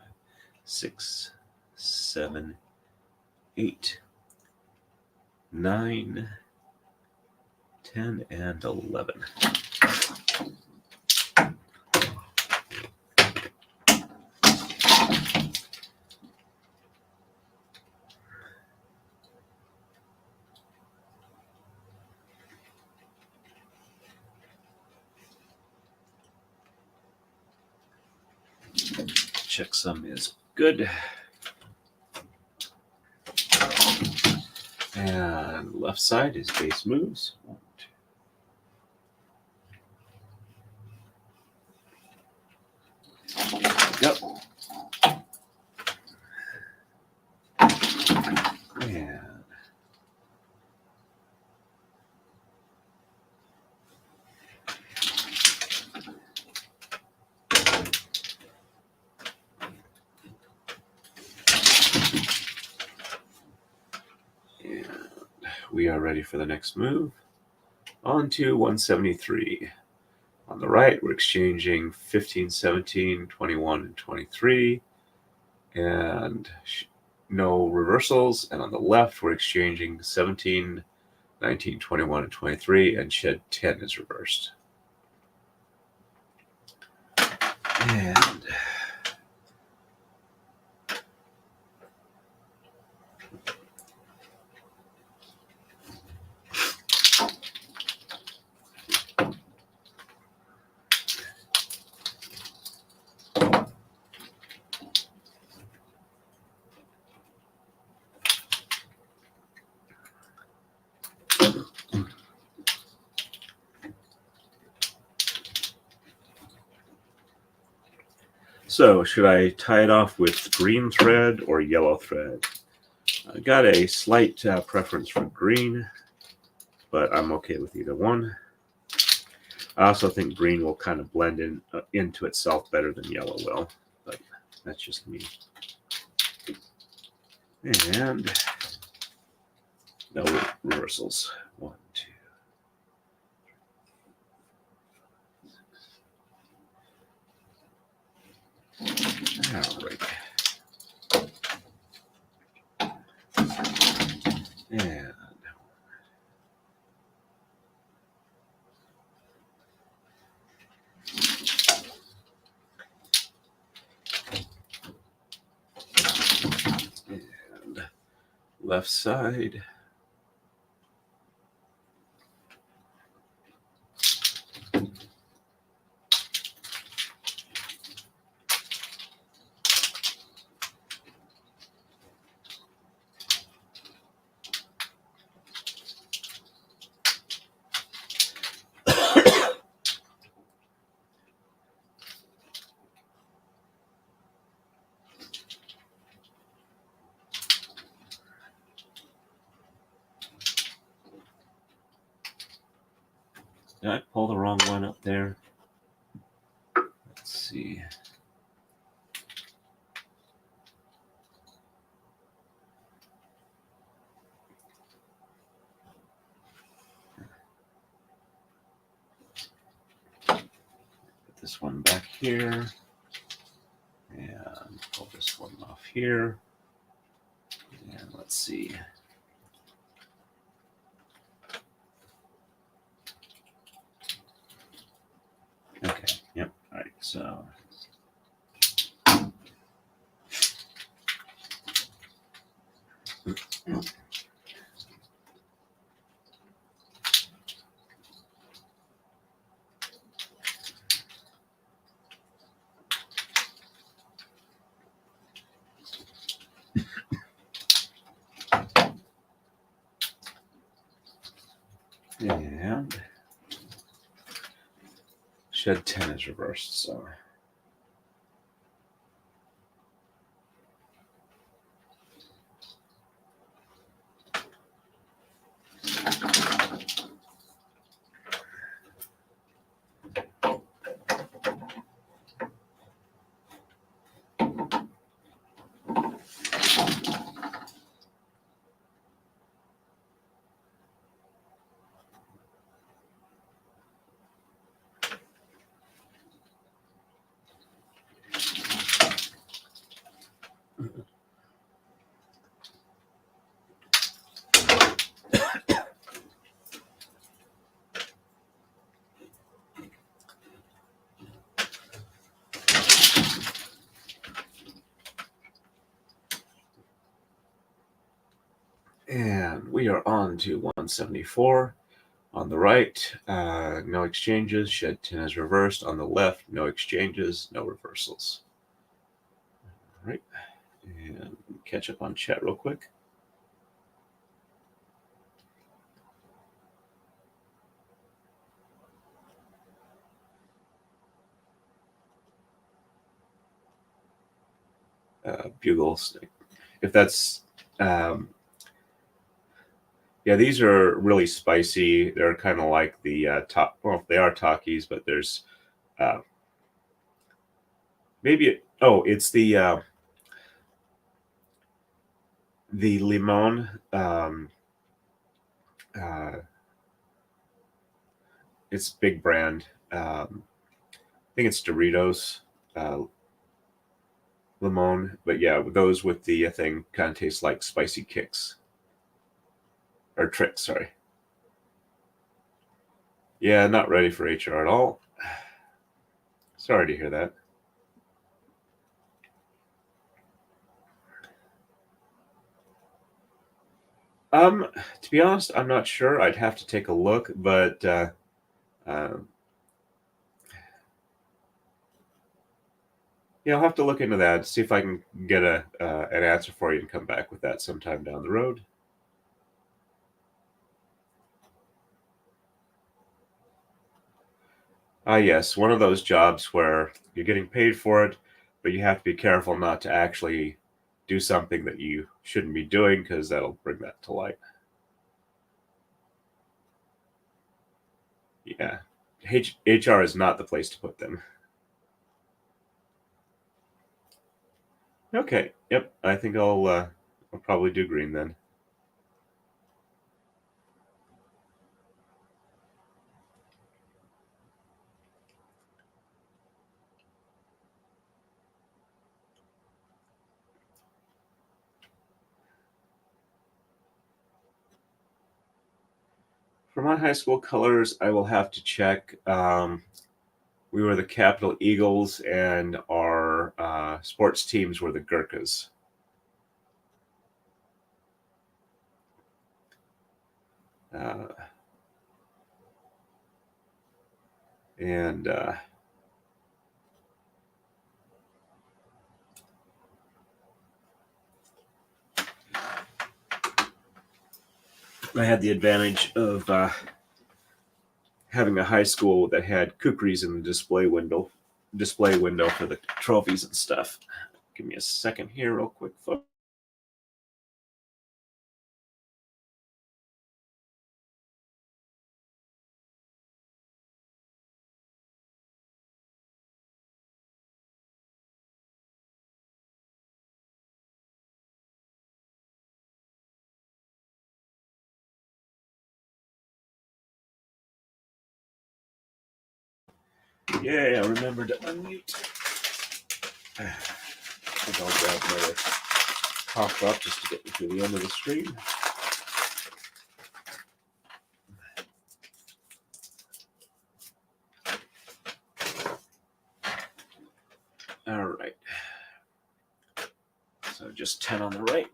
6, 7, 8, 9, 10, and 11. Checksum is good. And left side is base moves. 1, 2. Yep. And we are ready for the next move. On to 173. On the right, we're exchanging 15, 17, 21, and 23. And no reversals. And on the left, we're exchanging 17, 19, 21, and 23. And shed 10 is reversed. And so, should I tie it off with green thread or yellow thread? I got a slight preference for green, but I'm okay with either one. I also think green will kind of blend into itself better than yellow will, but that's just me. And no reversals. 1, 2. All right. And left side. Did I pull the wrong one up there? Let's see. Put this one back here. And pull this one off here. And let's see. Okay, yep, all right, so. And shed 10 is reversed, so. And we are on to 174. On the right, no exchanges. Shed 10 is reversed. On the left, no exchanges, no reversals. All right. And catch up on chat real quick. Bugle stick. If that's yeah, these are really spicy. They're kind of like the top. Well, they are Takis, but there's maybe it's the limon. It's big brand. I think it's Doritos. Limon, but yeah, those with the thing kind of taste like spicy kicks or tricks. Sorry. Yeah, not ready for HR at all. Sorry to hear that. To be honest, I'm not sure. I'd have to take a look, but yeah, I'll have to look into that. See if I can get an answer for you and come back with that sometime down the road. Yes, one of those jobs where you're getting paid for it, but you have to be careful not to actually do something that you shouldn't be doing because that'll bring that to light. Yeah, HR is not the place to put them. Okay, yep, I think I'll I'll probably do green then. For my high school colors, I will have to check. We were the Capital Eagles, and our sports teams were the Gurkhas. And I had the advantage of having a high school that had kukris in the display window for the trophies and stuff. Give me a second here, real quick, folks. Yeah, I remembered to unmute. I think I'll grab another cough up just to get me to the end of the stream. All right. So just 10 on the right.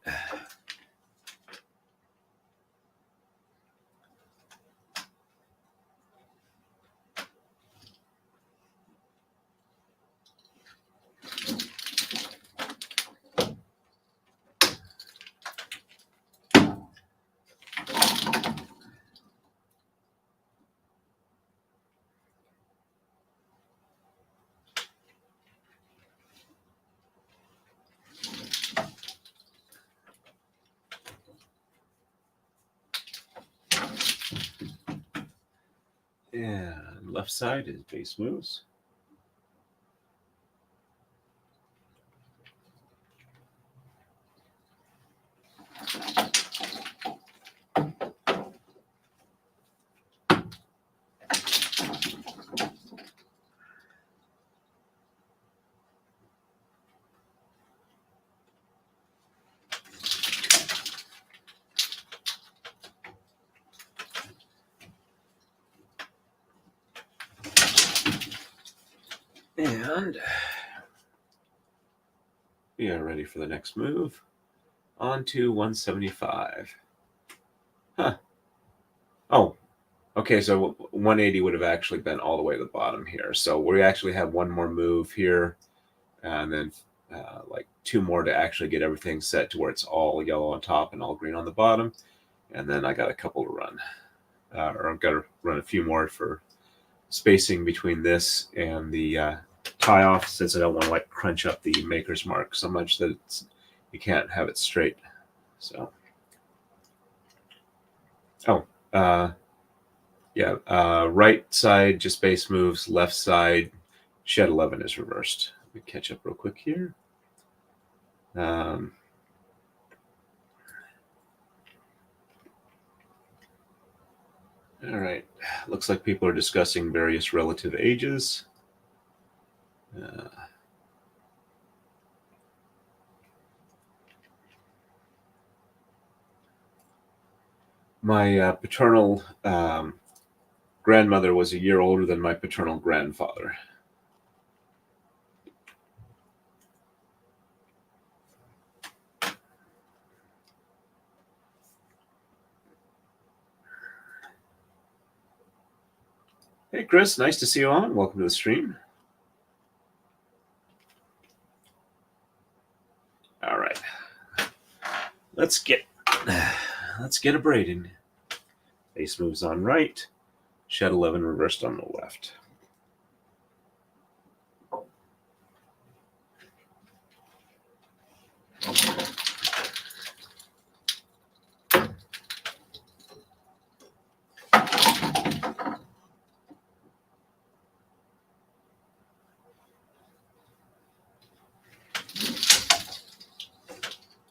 And left side is base moves. And we are ready for the next move. On to 175. Huh. Oh, okay, so 180 would have actually been all the way to the bottom here. So we actually have one more move here, and then like two more to actually get everything set to where it's all yellow on top and all green on the bottom. And then I got a couple to run. Or I've got to run a few more for spacing between this and the tie off, since I don't want to like crunch up the maker's mark so much that you can't have it straight. So, right side just base moves, left side shed 11 is reversed. Let me catch up real quick here. All right, looks like people are discussing various relative ages. My paternal grandmother was a year older than my paternal grandfather. Hey, Chris, nice to see you on. Welcome to the stream. All right, let's get a braiding. Base moves on right, shed 11 reversed on the left.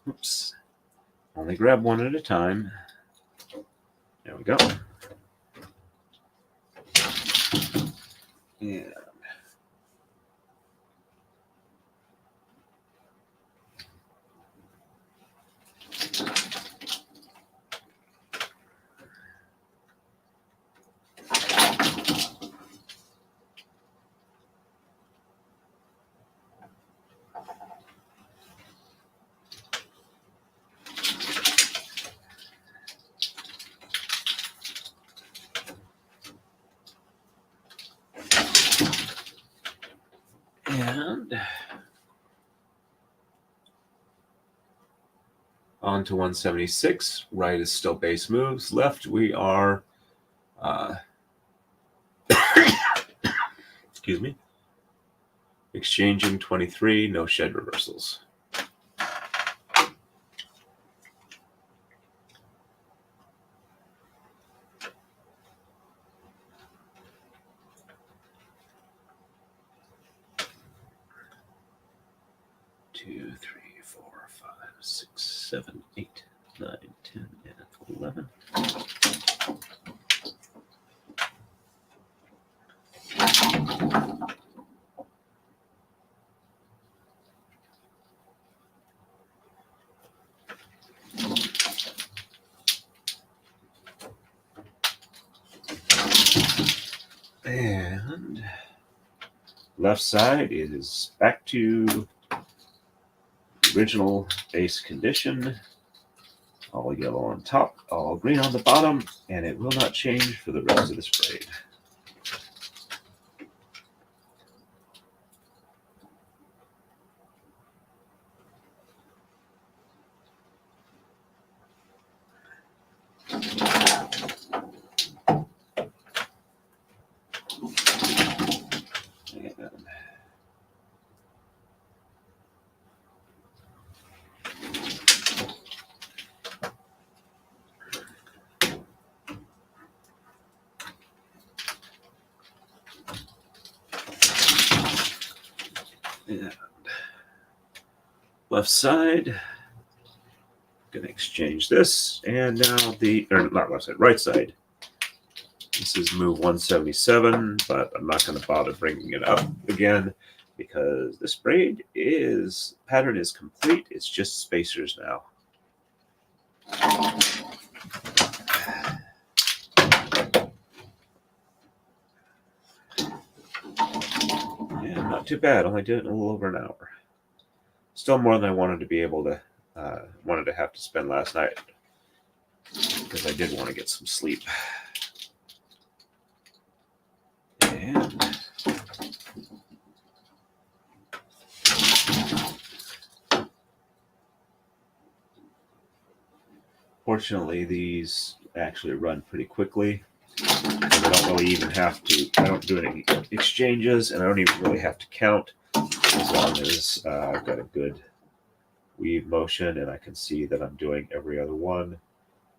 Oops. Only grab one at a time. There we go. Yeah. And on to 176. Right is still base moves. Left, we are, excuse me, exchanging 23, no shed reversals. Two, three, 4, 5, 6, 7, 8, 9, 10, and 11. And left side is back to original base condition. All yellow on top, all green on the bottom, and it will not change for the rest of this braid. And left side, going to exchange this, and now or not left side, right side. This is move 177, but I'm not going to bother bringing it up again because this braid pattern is complete. It's just spacers now. Yeah, not too bad. Only did it in a little over an hour. Still more than I wanted to be able to, have to spend last night because I did want to get some sleep. And fortunately, these actually run pretty quickly. I don't really even have to, I don't do any exchanges, and I don't even really have to count as long as I've got a good weave motion and I can see that I'm doing every other one,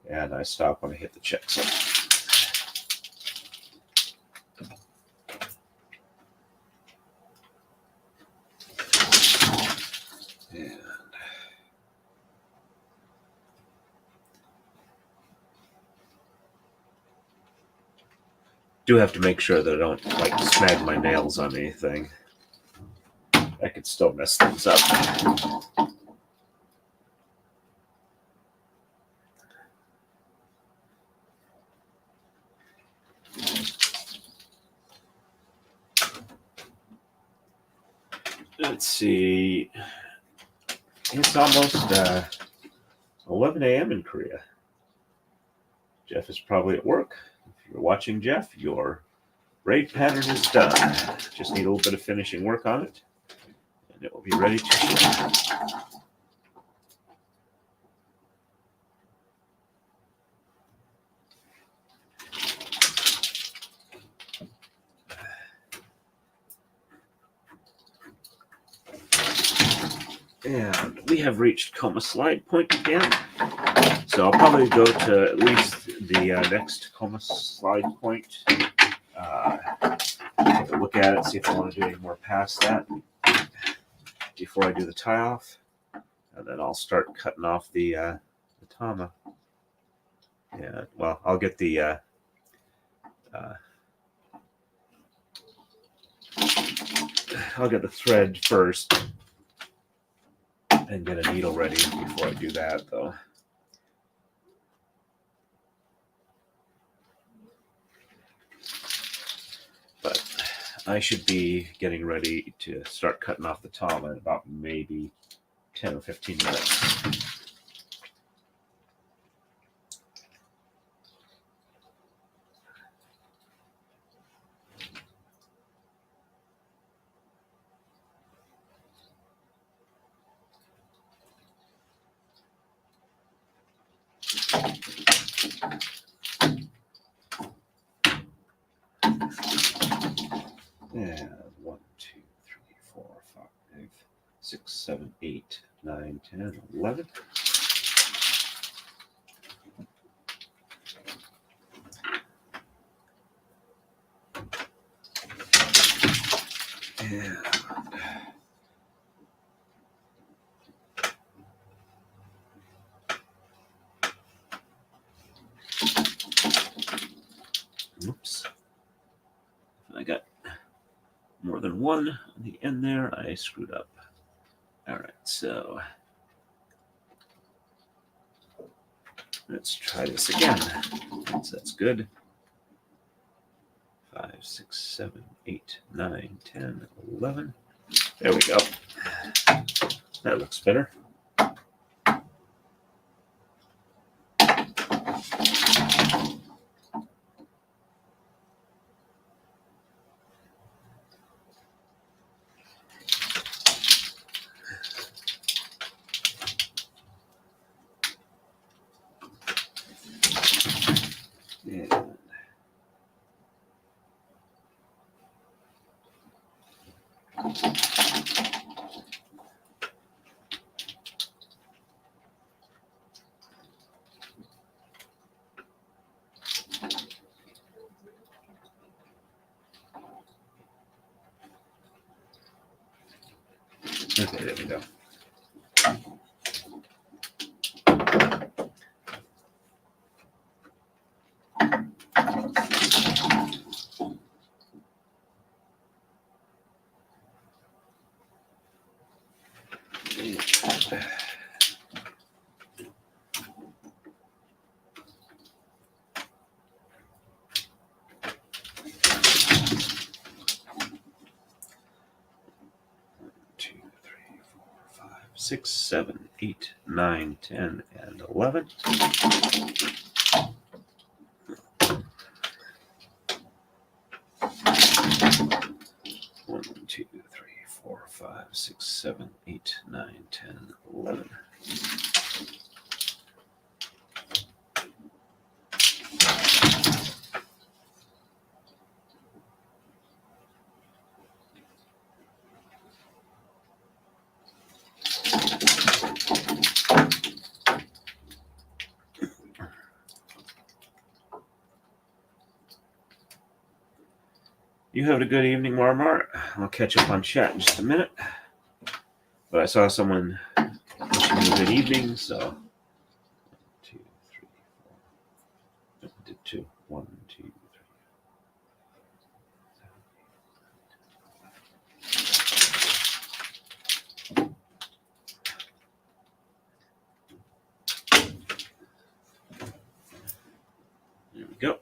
and I stop when I hit the check zone. And do have to make sure that I don't like snag my nails on anything. I could still mess things up. Let's see. It's almost 11 a.m. in Korea. Jeff is probably at work. If you're watching, Jeff, your braid pattern is done. Just need a little bit of finishing work on it, and it will be ready to ship. And we have reached coma slide point again. So I'll probably go to at least the next coma slide point. Take a look at it, see if I want to do any more past that before I do the tie off. And then I'll start cutting off the tama. Yeah, well, I'll get the thread first and get a needle ready before I do that, though. But I should be getting ready to start cutting off the tama in about maybe 10 or 15 minutes. And 1, 2, 3, 4, 5, 6, 7, 8, 9, 10, 11. And oops. I got more than one on the end there. I screwed up. All right, so let's try this again. That's good. 5, 6, 7, 8, 9, 10, 11. There we go. That looks better. And okay, there we go. Two, 3, 4, 5, 6, 7, 8, 9, 10, and 11. One, 2, 3, 4, 5, 6, 7, 8, 9, 10, 11. You have a good evening, Marmar. I'll catch up on chat in just a minute. But I saw someone wishing me a good evening, so 2, 3, 4. Did 2. 1, 2, 3. There we go.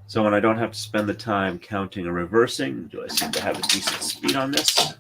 So when I don't have to spend the time counting or reversing, do I seem to have a decent speed on this?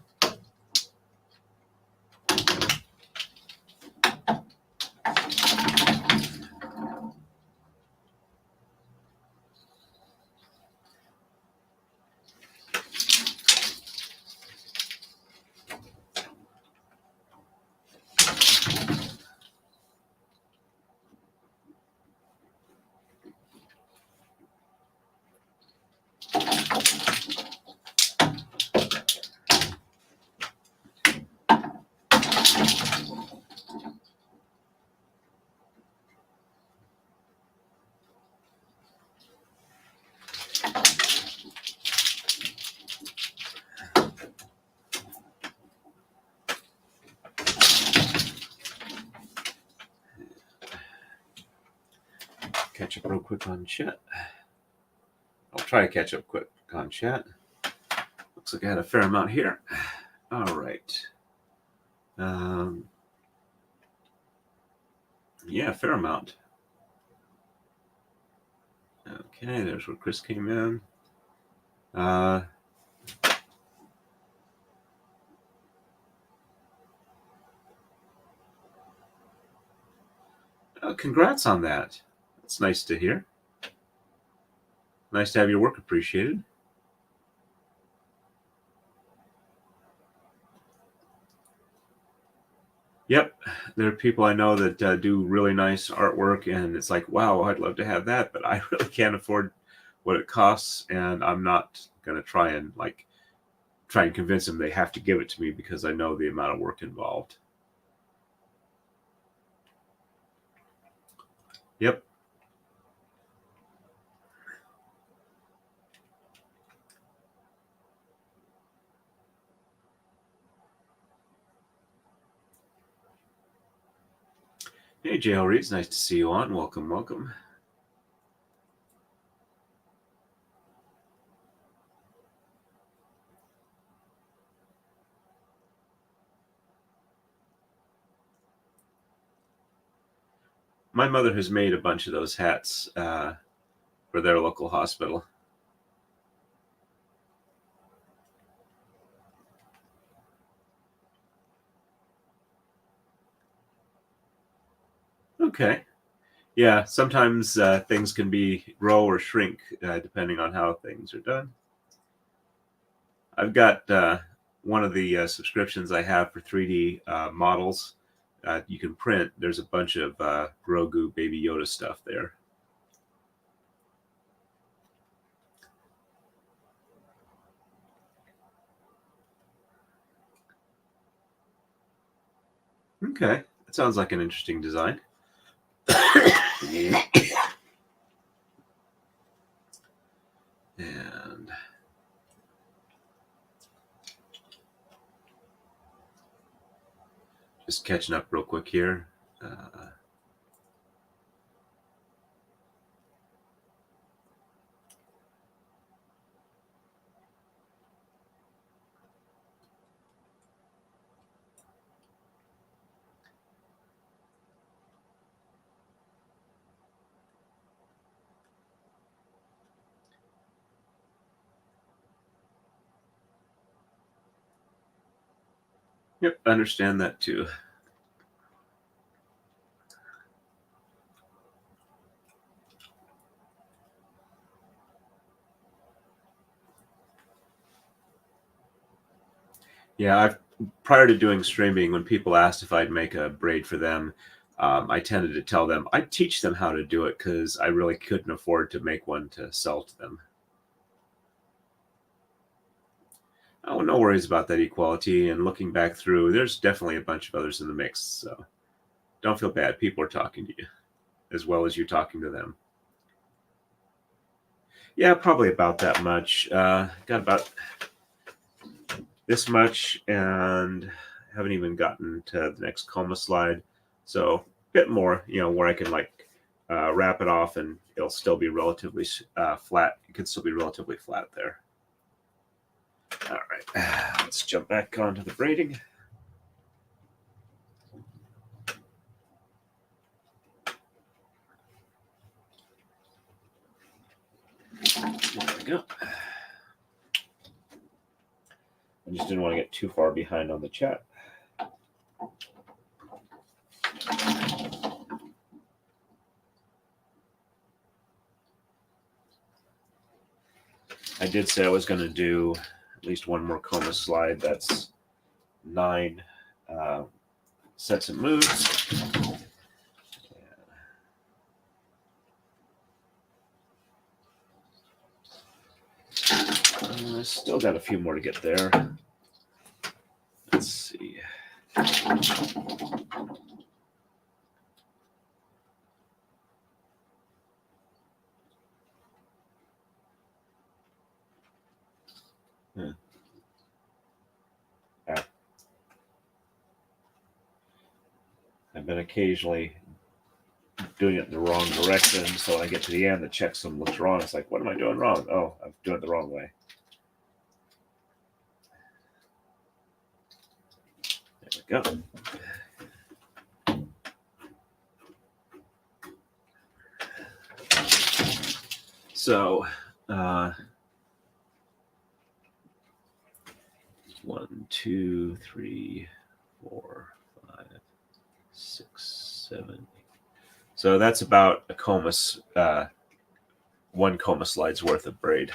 catch up real quick on chat. I'll try to catch up quick on chat. Looks like I had a fair amount here. All right. Yeah, fair amount. Okay, there's where Chris came in. Congrats on that. That's nice to hear. Nice to have your work appreciated. Yep, there are people I know that do really nice artwork, and it's like, wow, I'd love to have that, but I really can't afford what it costs, and I'm not going to try and convince them they have to give it to me because I know the amount of work involved. Yep. Hey, J.L. Reeds, nice to see you on. Welcome, welcome. My mother has made a bunch of those hats for their local hospital. Okay. Yeah, sometimes things can grow or shrink depending on how things are done. I've got one of the subscriptions I have for 3D models. You can print. There's a bunch of Grogu Baby Yoda stuff there. Okay, that sounds like an interesting design. And just catching up real quick here. Yep, I understand that too. Yeah, prior to doing streaming, when people asked if I'd make a braid for them, I tended to tell them I'd teach them how to do it because I really couldn't afford to make one to sell to them. Oh, no worries about that equality. And looking back through, there's definitely a bunch of others in the mix. So don't feel bad. People are talking to you as well as you're talking to them. Yeah, probably about that much. Got about this much and haven't even gotten to the next coma slide. So a bit more, where I can wrap it off and it'll still be relatively flat. It can still be relatively flat there. All right, let's jump back onto the braiding. There we go. I just didn't want to get too far behind on the chat. I did say I was going to do at least one more coma slide. That's 9 sets and moves. Still got a few more to get there. Let's see. I've been occasionally doing it in the wrong direction. So when I get to the end, the checksum looks wrong. It's like, what am I doing wrong? Oh, I'm doing it the wrong way. There we go. So, 1, 2, 3, 4, 5, 6, 7, 8. So that's about a comus, one coma slide's worth of braid.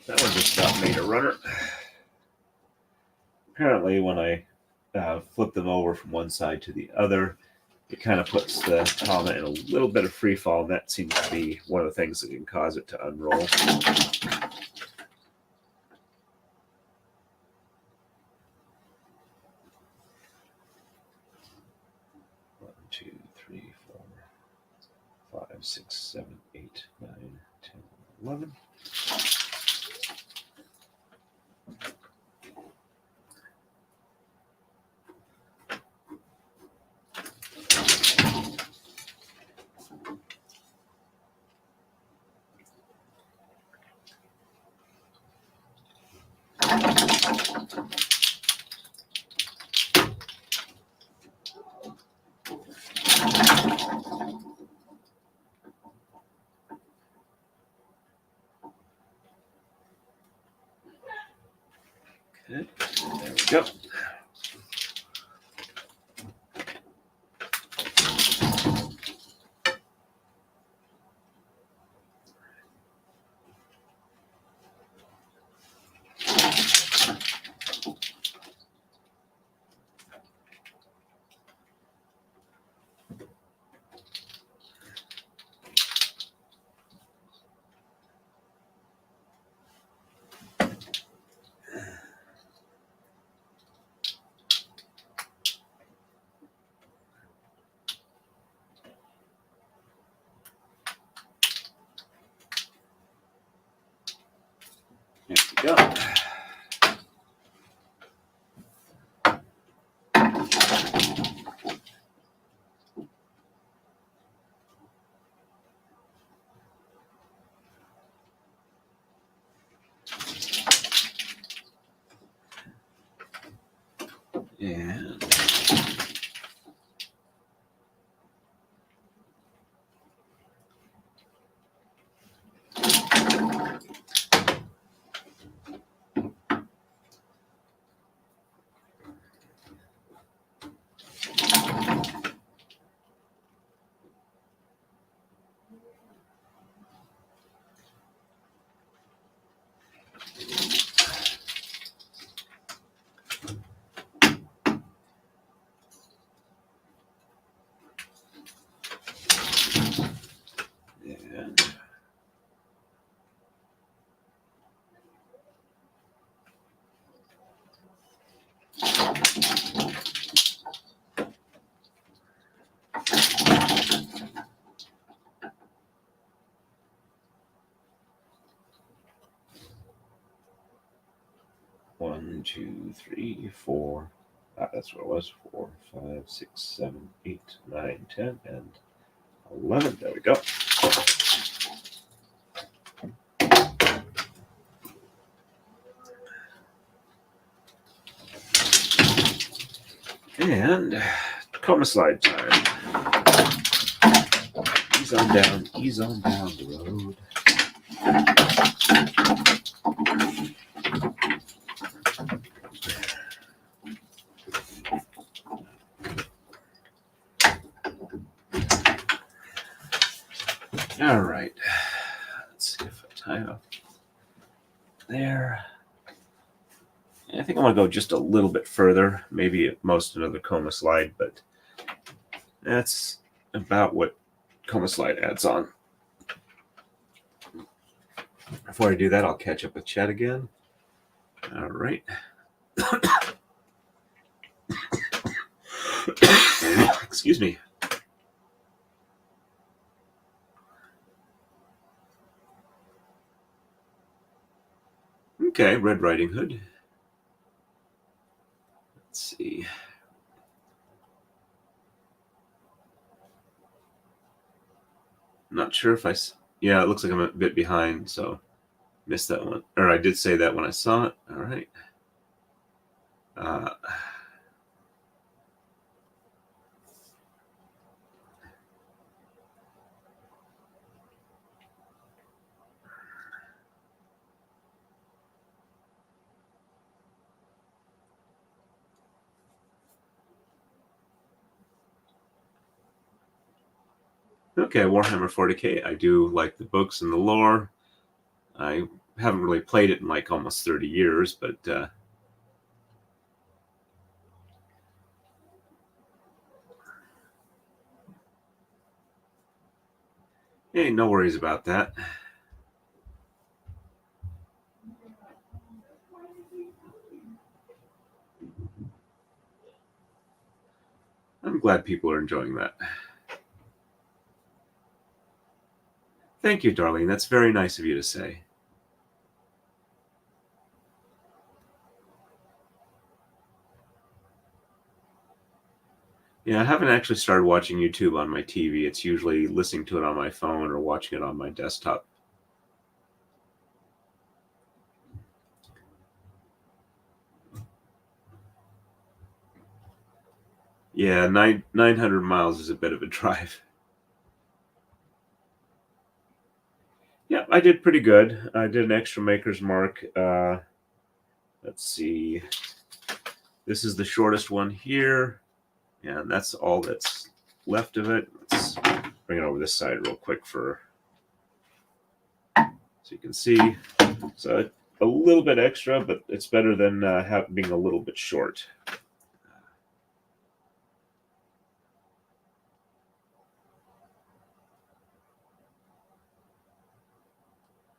That one just about made a runner. Apparently, when I flip them over from one side to the other, it kind of puts the tama in a little bit of free fall, and that seems to be one of the things that can cause it to unroll. 1, 2, 3, 4, 5, 6, 7, 8, 9, 10, 11. Okay, there we go. There we go. And 1, 2, 3, 4. That's what it was. 4, 5, 6, 7, 8, 9, 10, and 11. There we go. And coma slide time. Ease on down the road. All right, let's see if I tie up there. I think I want to go just a little bit further, maybe at most another coma slide, but that's about what coma slide adds on. Before I do that, I'll catch up with chat again. All right. Excuse me. Okay, Red Riding Hood. Let's see. Not sure if yeah, it looks like I'm a bit behind, so missed that one. Or I did say that when I saw it. All right. Okay, Warhammer 40K. I do like the books and the lore. I haven't really played it in like almost 30 years, but hey, no worries about that. I'm glad people are enjoying that. Thank you, Darlene. That's very nice of you to say. Yeah, I haven't actually started watching YouTube on my TV. It's usually listening to it on my phone or watching it on my desktop. Yeah, 900 miles is a bit of a drive. Yeah, I did pretty good. I did an extra maker's mark. Let's see. This is the shortest one here, and that's all that's left of it. Let's bring it over this side real quick so you can see. So a little bit extra, but it's better than being a little bit short.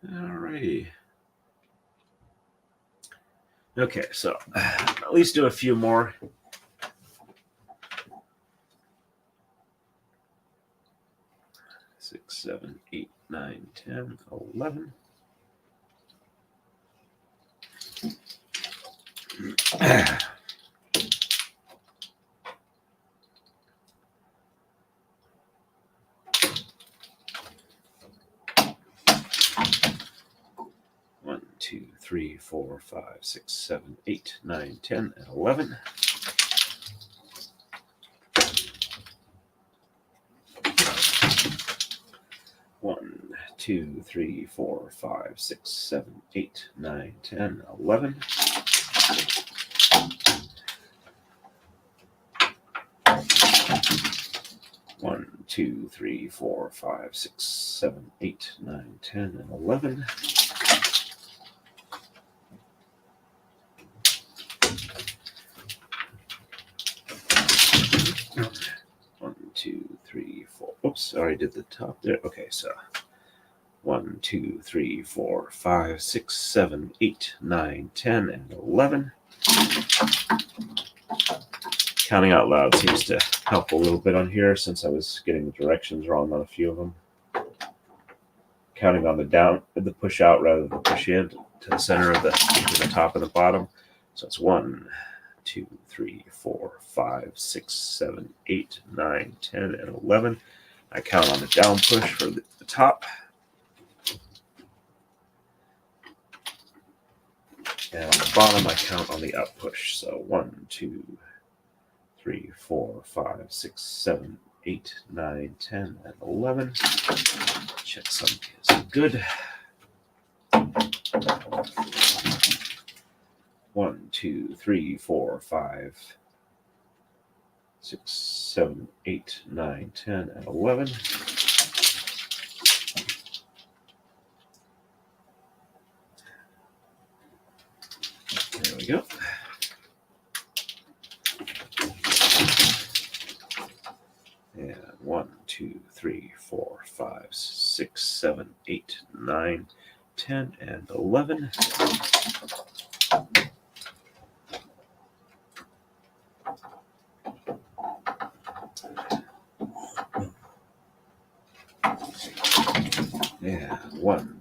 Alrighty. Okay, so at least do a few more. Six, 7, 8, 9, 10, 11. One, 2, 3, 4, 5, 6, 7, 8, 9, 10, and 11. One, 2, 3, 4, 5, 6, 7, 8, 9, 10, 11. One, 2, 3, 4, 5, 6, 7, 8, 9, 10, and 11. One, 2, 3, 4. Oops, I already did the top there. Okay, so 1, 2, 3, 4, 5, 6, 7, 8, 9, 10, and 11. Counting out loud seems to help a little bit on here since I was getting the directions wrong on a few of them. Counting on the push out rather than push in to the center of the top and the bottom. So it's 1, 2, 3, 4, 5, 6, 7, 8, 9, 10, and 11. I count on the down push for the top. And on the bottom, I count on the up push. So 1, 2, 3, 4, 5, 6, 7, 8, 9, 10, and 11. Check some is good. 1, 2, 3, 4, 5, 6, 7, 8, 9, 10, and 11. There we go. And 1, 2, 3, 4, 5, 6, 7, 8, 9, 10, and 11. Yeah, 1,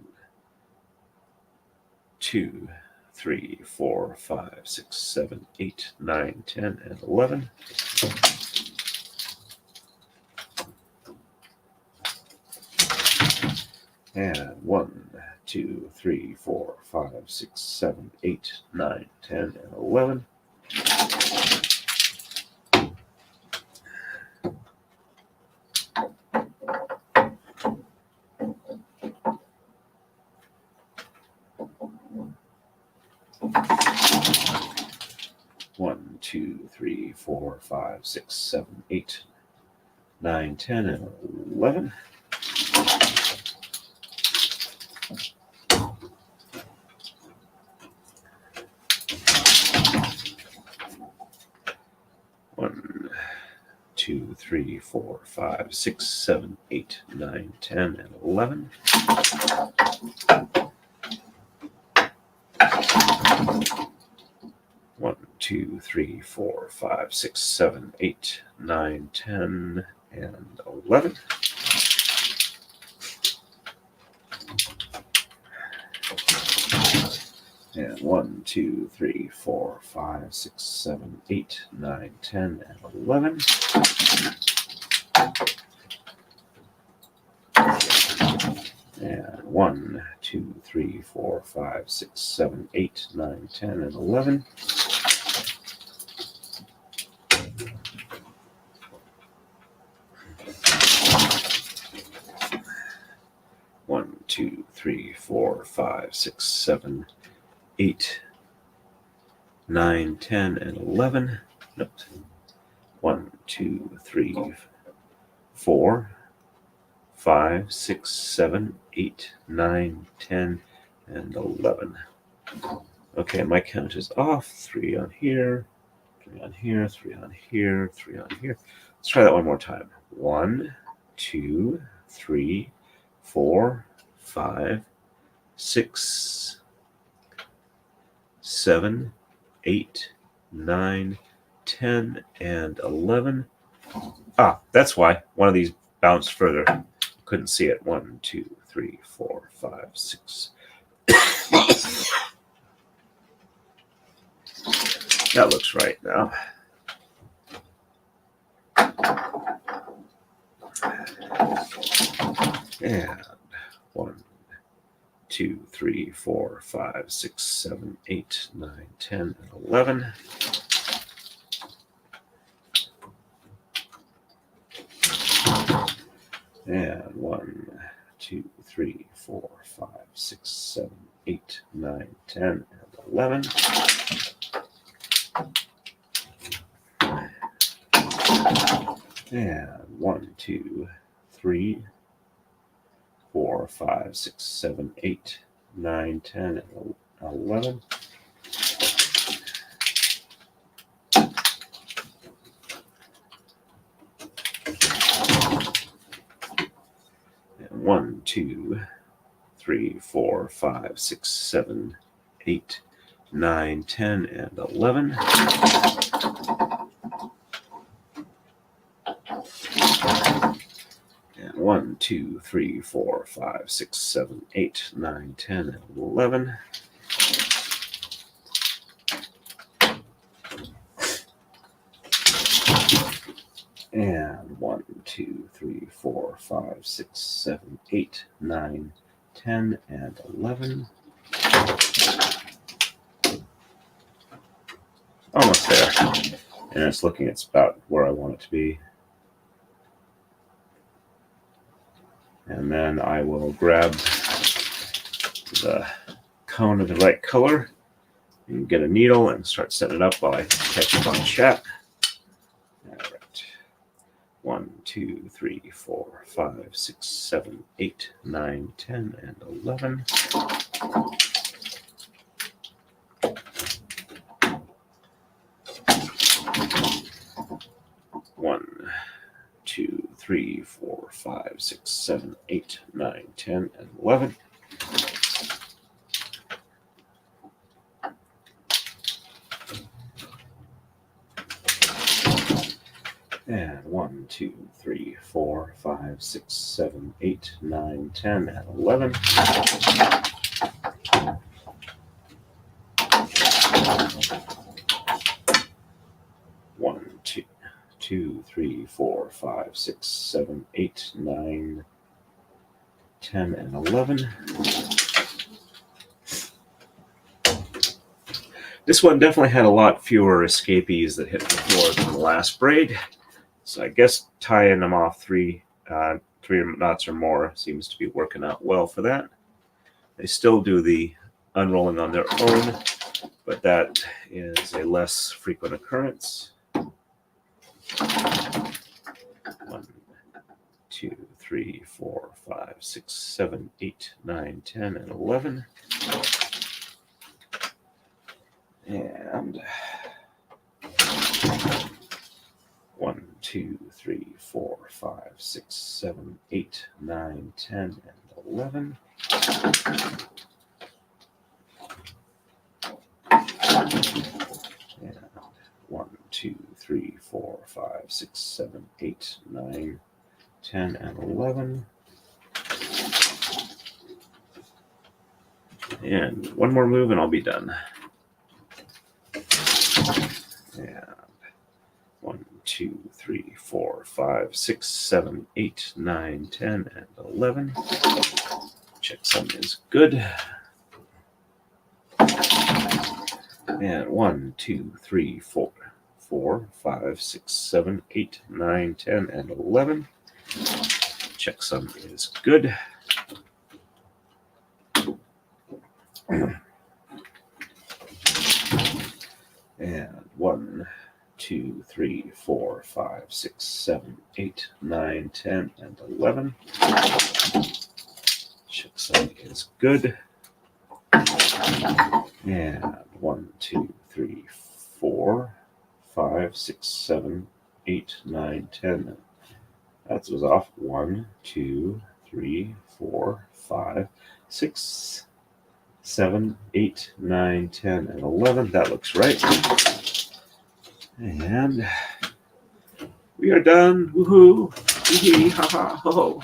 2, 3, 4, 5, 6, 7, 8, 9, 10, and 11. And 1, 2, 3, 4, 5, 6, 7, 8, 9, 10, and 11. One, 2, 3, 4, 5, 6, 7, 8, 9, 10, and 11. One, 2, 3, 4, 5, 6, 7, 8, 9, 10, and 11. One, 2, 3, 4, 5, 6, 7, 8, 9, 10, and 11. And 1, 2, 3, 4, 5, 6, 7, 8, 9, 10, and 11. And 1, 2, 3, 4, 5, 6, 7, 8, 9, 10, and 11. One, 2, 3, 4, 5, 6, 7, 8, 9, 10, and 11. Nope. 1, 2, 3, 4, 5, 6, 7, 8, 9, 10, and 11. Okay, my count is off. 3 on here, 3 on here, 3 on here, 3 on here. Let's try that one more time. 1, 2, 3, 4, 5, 6, 7, 8, 9, 10, and 11. Ah, that's why one of these bounced further. Couldn't see it. 1, 2, 3, 4, 5, 6. That looks right now. And 1, 2, 3, 4, 5, 6, 7, 8, 9, 10, and 11. And 1, 2, 3, 4, 5, 6, 7, 8, 9, 10, and 11. And 1, 2, 3, 4, 5, 6, 7, 8, 9, 10, and 11. And 1, 2, 3, 4, 5, 6, 7, 8, 9, 10, and 11. And 1, 2, 3, 4, 5, 6, 7, 8, 9, 10, and 11. And 1, 2, 3, 4, 5, 6, 7, 8, 9, 10, and 11. Almost there. And it's looking, it's about where I want it to be. And then I will grab the cone of the right color and get a needle and start setting it up while I catch up on chat. All right. 1, 2, 3, 4, 5, 6, 7, 8, 9, 10, and 11. One, 2, 3, 4, 5, 6, 7, 8, 9, 10, and 11. And 1, 2, 3, 4, 5, 6, 7, 8, 9, 10, and 11. One, 2, 3, 4, 5, 6, 7, 8, 9, 10, and 11. This one definitely had a lot fewer escapees that hit the floor than the last braid. So I guess tying them off three knots or more seems to be working out well for that. They still do the unrolling on their own, but that is a less frequent occurrence. 1, 2, 3, 4, 5, 6, 7, 8, 9, 10, and 11. And 1, 2, 3, 4, 5, 6, 7, 8, 9, 10, and 11. And 1, 2, 3, 4, 5, 6, 7, 8, 9, 10, and 11. And one more move and I'll be done. And 1, 2, 3, 4, 5, 6, 7, 8, 9, 10, and 11. Checksum is good. And 1, 2, 3, 4, 5, 6, 7, 8, 9, 10, and 11. Checksum is good. And 1, 2, 3, 4, 5, 6, 7, 8, 9, 10, and 11. Checksum is good. And 1, 2, 3, 4, 5, 6, 7, 8, 9, 10. That was off. 1, 2, 3, 4, 5, 6, 7, 8, 9, 10, and 11. That looks right. And we are done. Woohoo! Hee ha ha ho.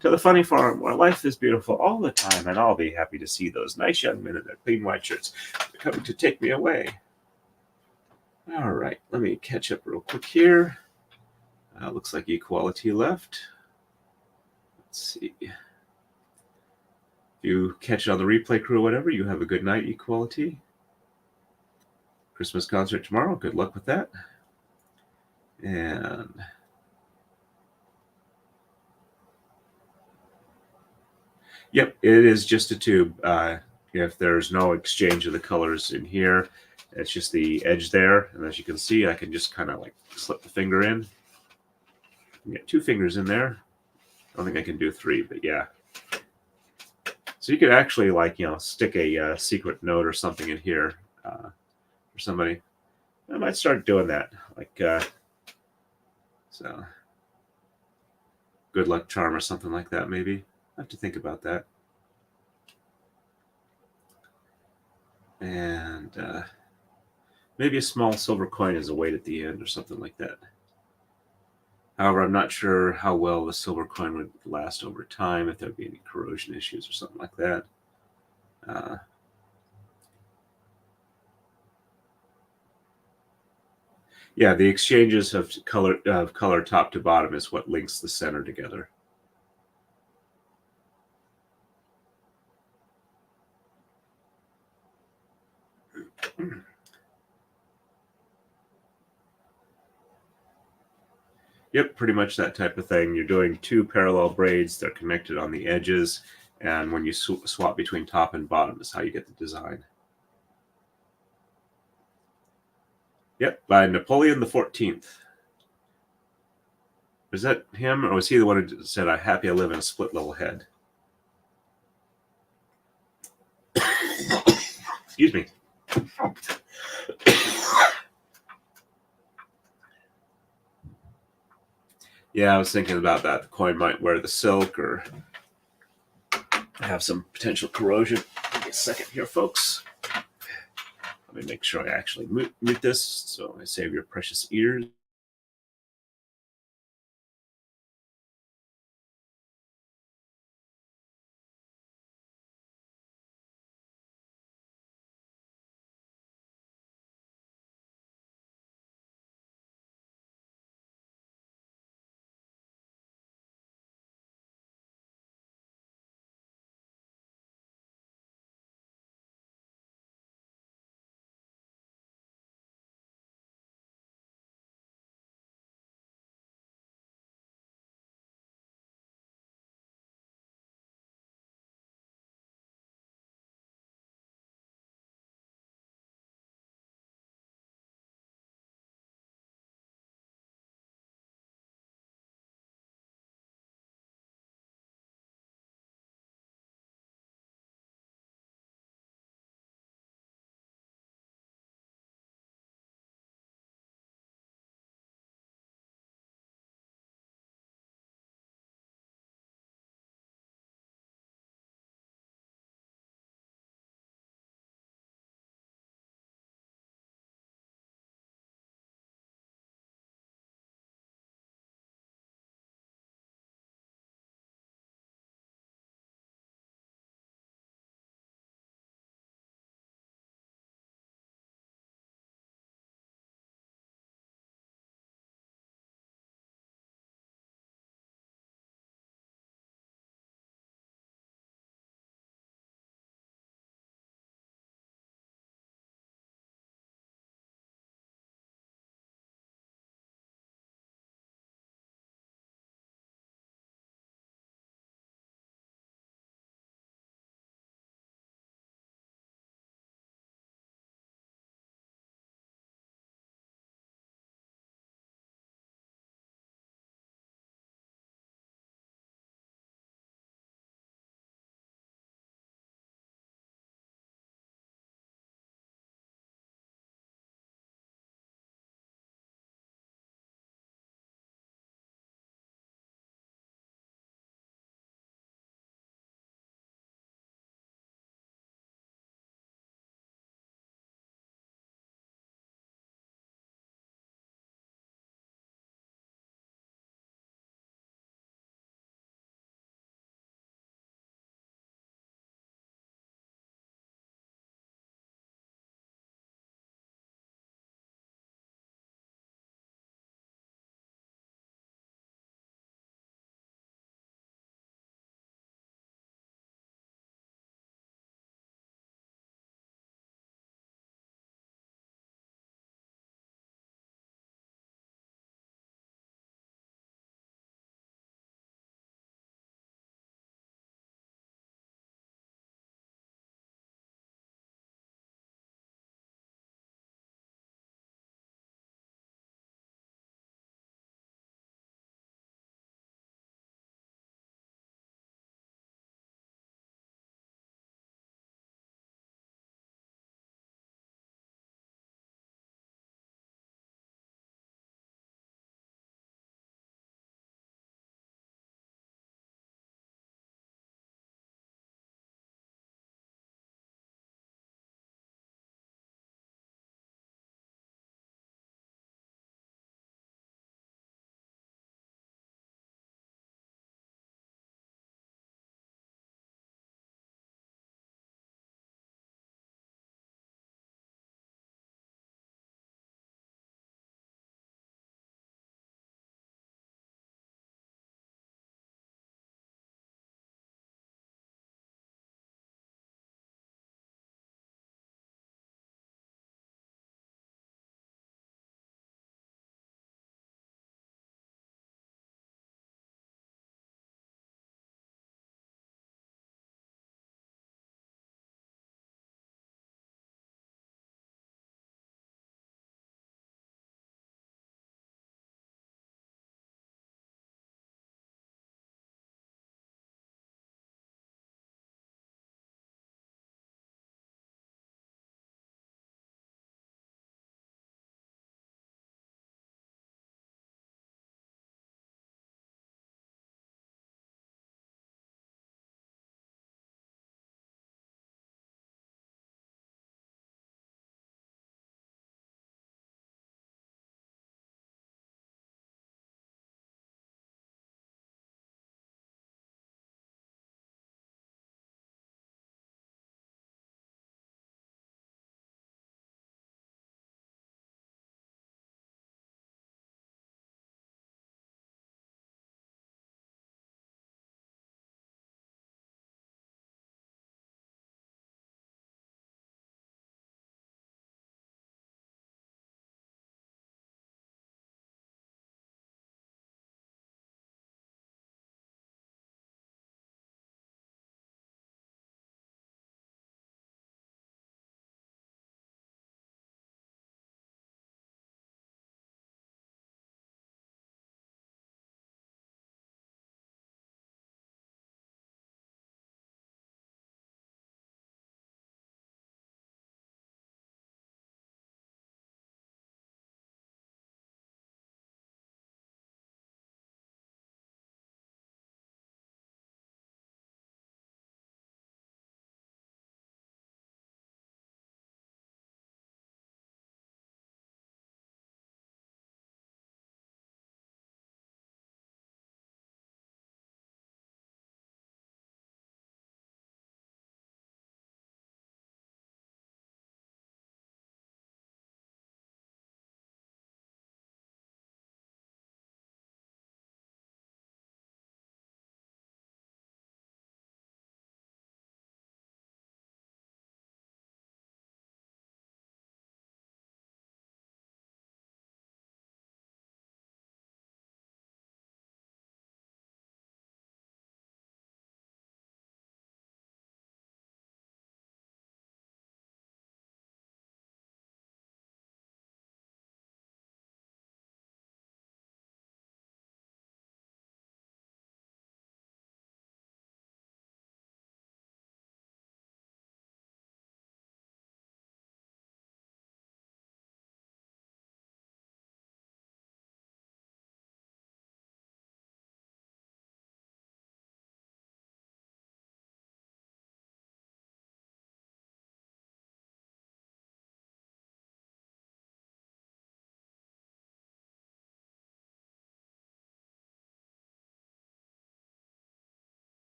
To the funny farm where life is beautiful all the time, and I'll be happy to see those nice young men in their clean white shirts coming to take me away. All right, let me catch up real quick here. Looks like equality left. Let's see. If you catch it on the replay crew or whatever, you have a good night, equality. Christmas concert tomorrow. Good luck with that. And yep, it is just a tube. If there's no exchange of the colors in here, it's just the edge there. And as you can see, I can just kind of like slip the finger in. Get 2 fingers in there. I don't think I can do 3, but yeah. So you could actually like, stick a secret note or something in here for somebody. I might start doing that. Like, so good luck charm or something like that, maybe. I have to think about that. And maybe a small silver coin as a weight at the end or something like that. However, I'm not sure how well the silver coin would last over time, if there would be any corrosion issues or something like that. Yeah, the exchanges of color top to bottom is what links the center together. Yep, pretty much that type of thing. You're doing two parallel braids. They're connected on the edges. And when you swap between top and bottom is how you get the design. Yep, by Napoleon the 14th. Was that him, or was he the one who said, "I'm happy I live in a split level head"? Excuse me. Yeah, I was thinking about that. The coin might wear the silk or have some potential corrosion. Give me a second here, folks. Let me make sure I actually mute this so I save your precious ears.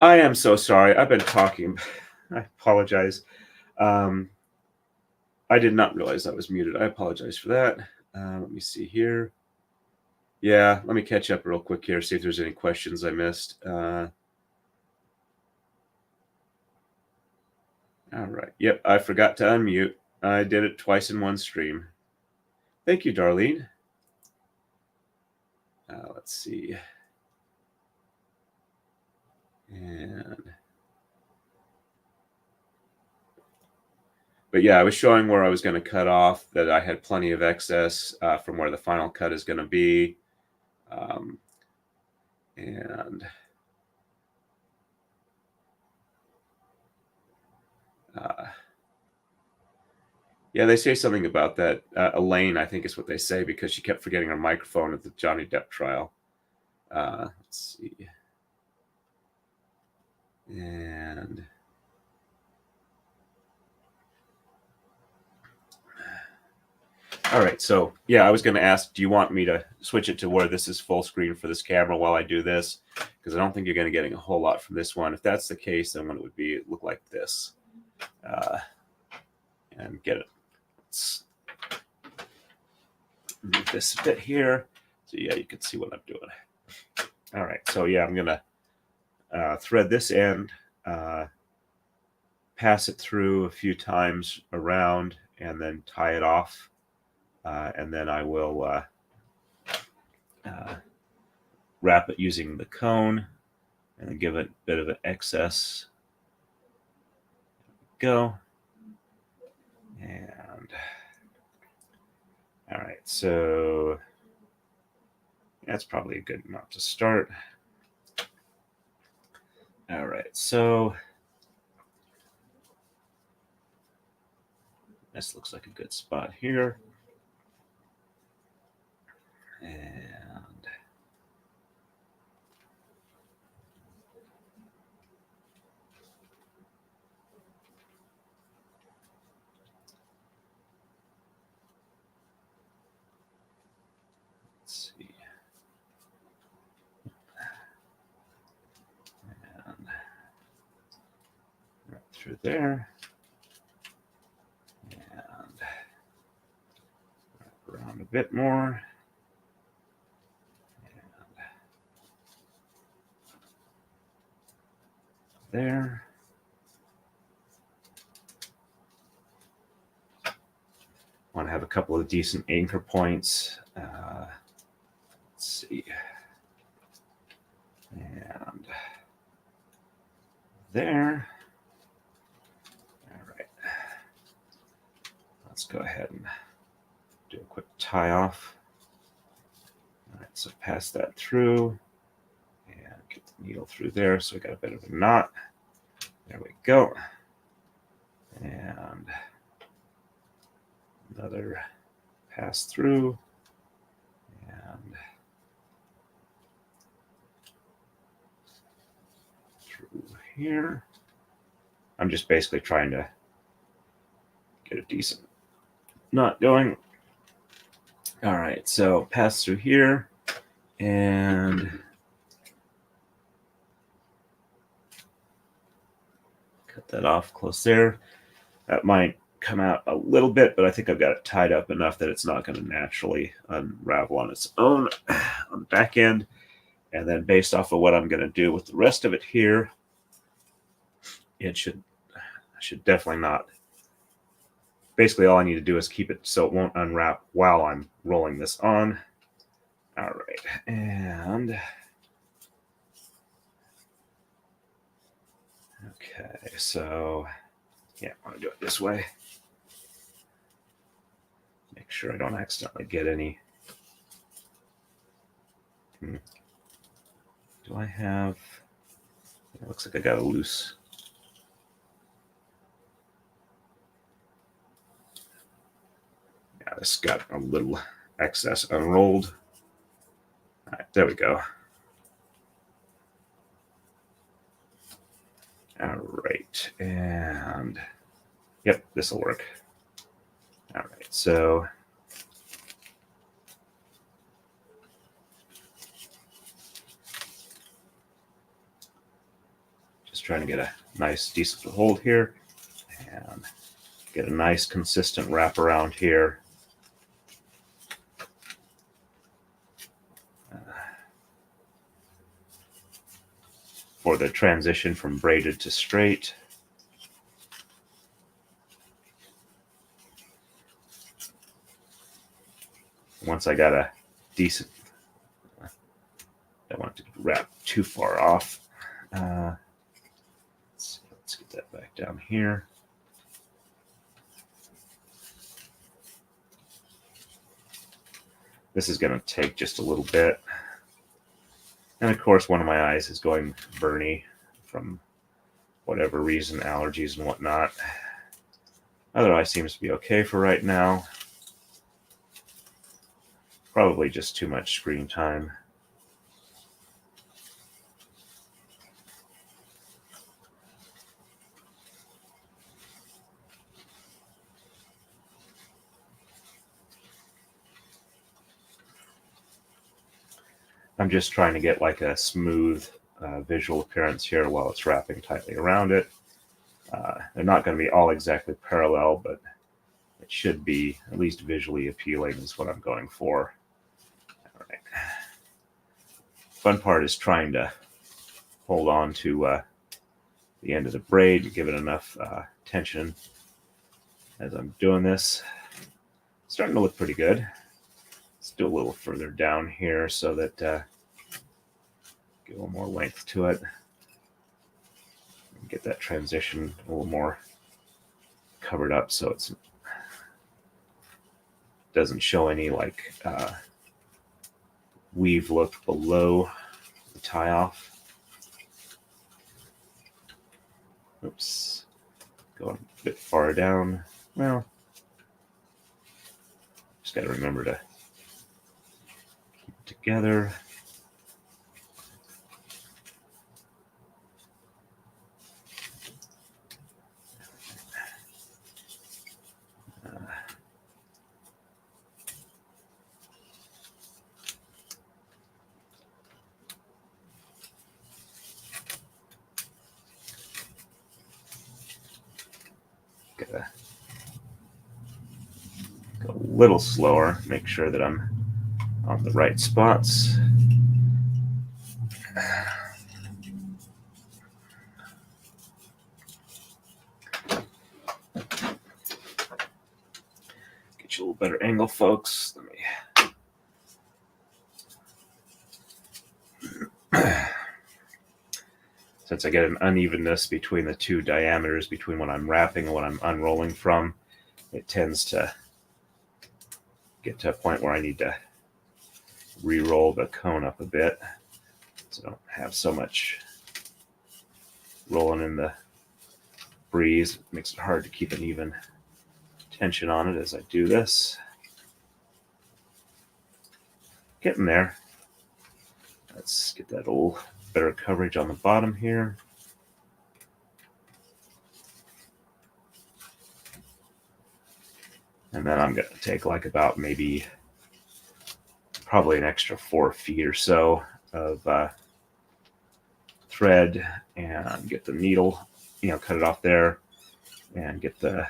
I am so sorry. I've been talking. I apologize. I did not realize I was muted. I apologize for that. Let me see here. Yeah, let me catch up real quick here, see if there's any questions I missed. All right. Yep, I forgot to unmute. I did it twice in one stream. Thank you, Darlene. Let's see. But yeah, I was showing where I was going to cut off, that I had plenty of excess from where the final cut is going to be. And yeah, they say something about that. Elaine, I think is what they say, because she kept forgetting her microphone at the Johnny Depp trial. Let's see. And all right, so yeah, I was going to ask, do you want me to switch it to where this is full screen for this camera while I do this? Because I don't think you're going to get a whole lot from this one. If that's the case, then what it would be, it look like this. And get it. Let's move this a bit here. So yeah, you can see what I'm doing. All right, so yeah, I'm going to thread this end, pass it through a few times around, and then tie it off. And then I will wrap it using the cone and then give it a bit of an excess. Go. And all right, so that's probably a good amount to start. All right, so this looks like a good spot here. And let's see. And right through there. And wrap around a bit more. There. Want to have a couple of decent anchor points. Let's see. And there. All right. Let's go ahead and do a quick tie off. All right, so pass that through and get the needle through there. So we got a bit of a knot. There we go. And another pass through. And through here. I'm just basically trying to get a decent knot going. All right, so pass through here and cut that off close there. That might come out a little bit, but I think I've got it tied up enough that it's not going to naturally unravel on its own on the back end. And then based off of what I'm going to do with the rest of it here, it should definitely not. Basically, all I need to do is keep it so it won't unwrap while I'm rolling this on. All right, and okay, so yeah, I want to do it this way. Make sure I don't accidentally get any. Do I have? It looks like I got a loose. Yeah, this got a little excess unrolled. All right, there we go. All right, and yep, this will work. All right, so Just trying to get a nice, decent hold here and get a nice, consistent wrap around here. For the transition from braided to straight. Once I got a decent, I don't want it to wrap too far off. Let's get that back down here. This is going to take just a little bit. And of course, one of my eyes is going burny from whatever reason, allergies and whatnot. Other eye seems to be okay for right now. Probably just too much screen time. I'm just trying to get like a smooth visual appearance here while it's wrapping tightly around it. They're not going to be all exactly parallel, but it should be at least visually appealing is what I'm going for. All right. Fun part is trying to hold on to the end of the braid, give it enough tension as I'm doing this. It's starting to look pretty good. Let's do a little further down here so that get a little more length to it. Get that transition a little more covered up so it doesn't show any like weave look below the tie off. Oops, going a bit far down. Well, just got to remember to keep it together. Gotta go a little slower, make sure that I'm on the right spots. Get you a little better angle, folks. Let me. Since I get an unevenness between the two diameters, between what I'm wrapping and what I'm unrolling from, it tends to get to a point where I need to re-roll the cone up a bit so I don't have so much rolling in the breeze. It makes it hard to keep an even tension on it as I do this. Getting there. Let's get that little better coverage on the bottom here. And then I'm going to take like about maybe probably an extra 4 feet or so of thread and get the needle, cut it off there and get the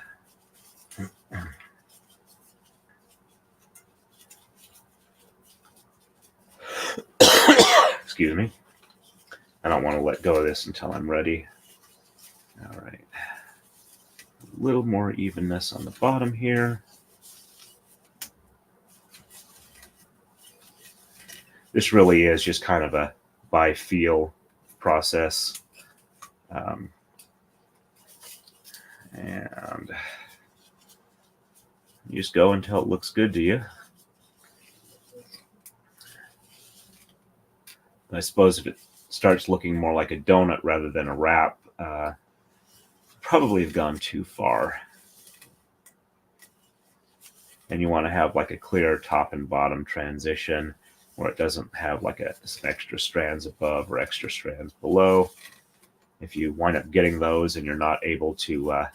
excuse me. I don't want to let go of this until I'm ready. All right. A little more evenness on the bottom here. This really is just kind of a by feel process. And you just go until it looks good to you. I suppose if it starts looking more like a donut rather than a wrap, probably have gone too far. And you want to have like a clear top and bottom transition where it doesn't have like some extra strands above or extra strands below. If you wind up getting those and you're not able to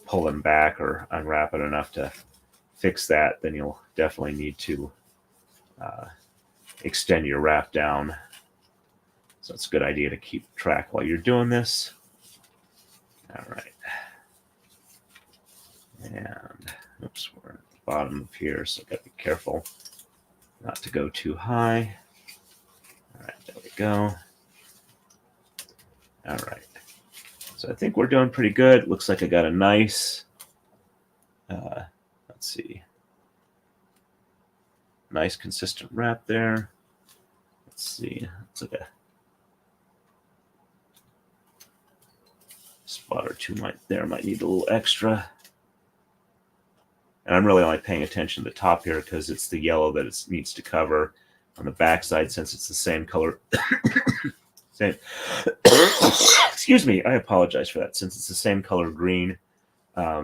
pull them back or unwrap it enough to fix that, then you'll definitely need to extend your wrap down So it's a good idea to keep track while you're doing this. All right. And oops, we're at the bottom of here, so got to be careful not to go too high. All right, there we go. All right. So I think we're doing pretty good. Looks like I got a nice, let's see, nice consistent wrap there. Let's see, it's like a spot or two might need a little extra. And I'm really only paying attention to the top here because it's the yellow that it needs to cover. On the back side, since it's the same color, same. Excuse me, I apologize for that. Since it's the same color green, I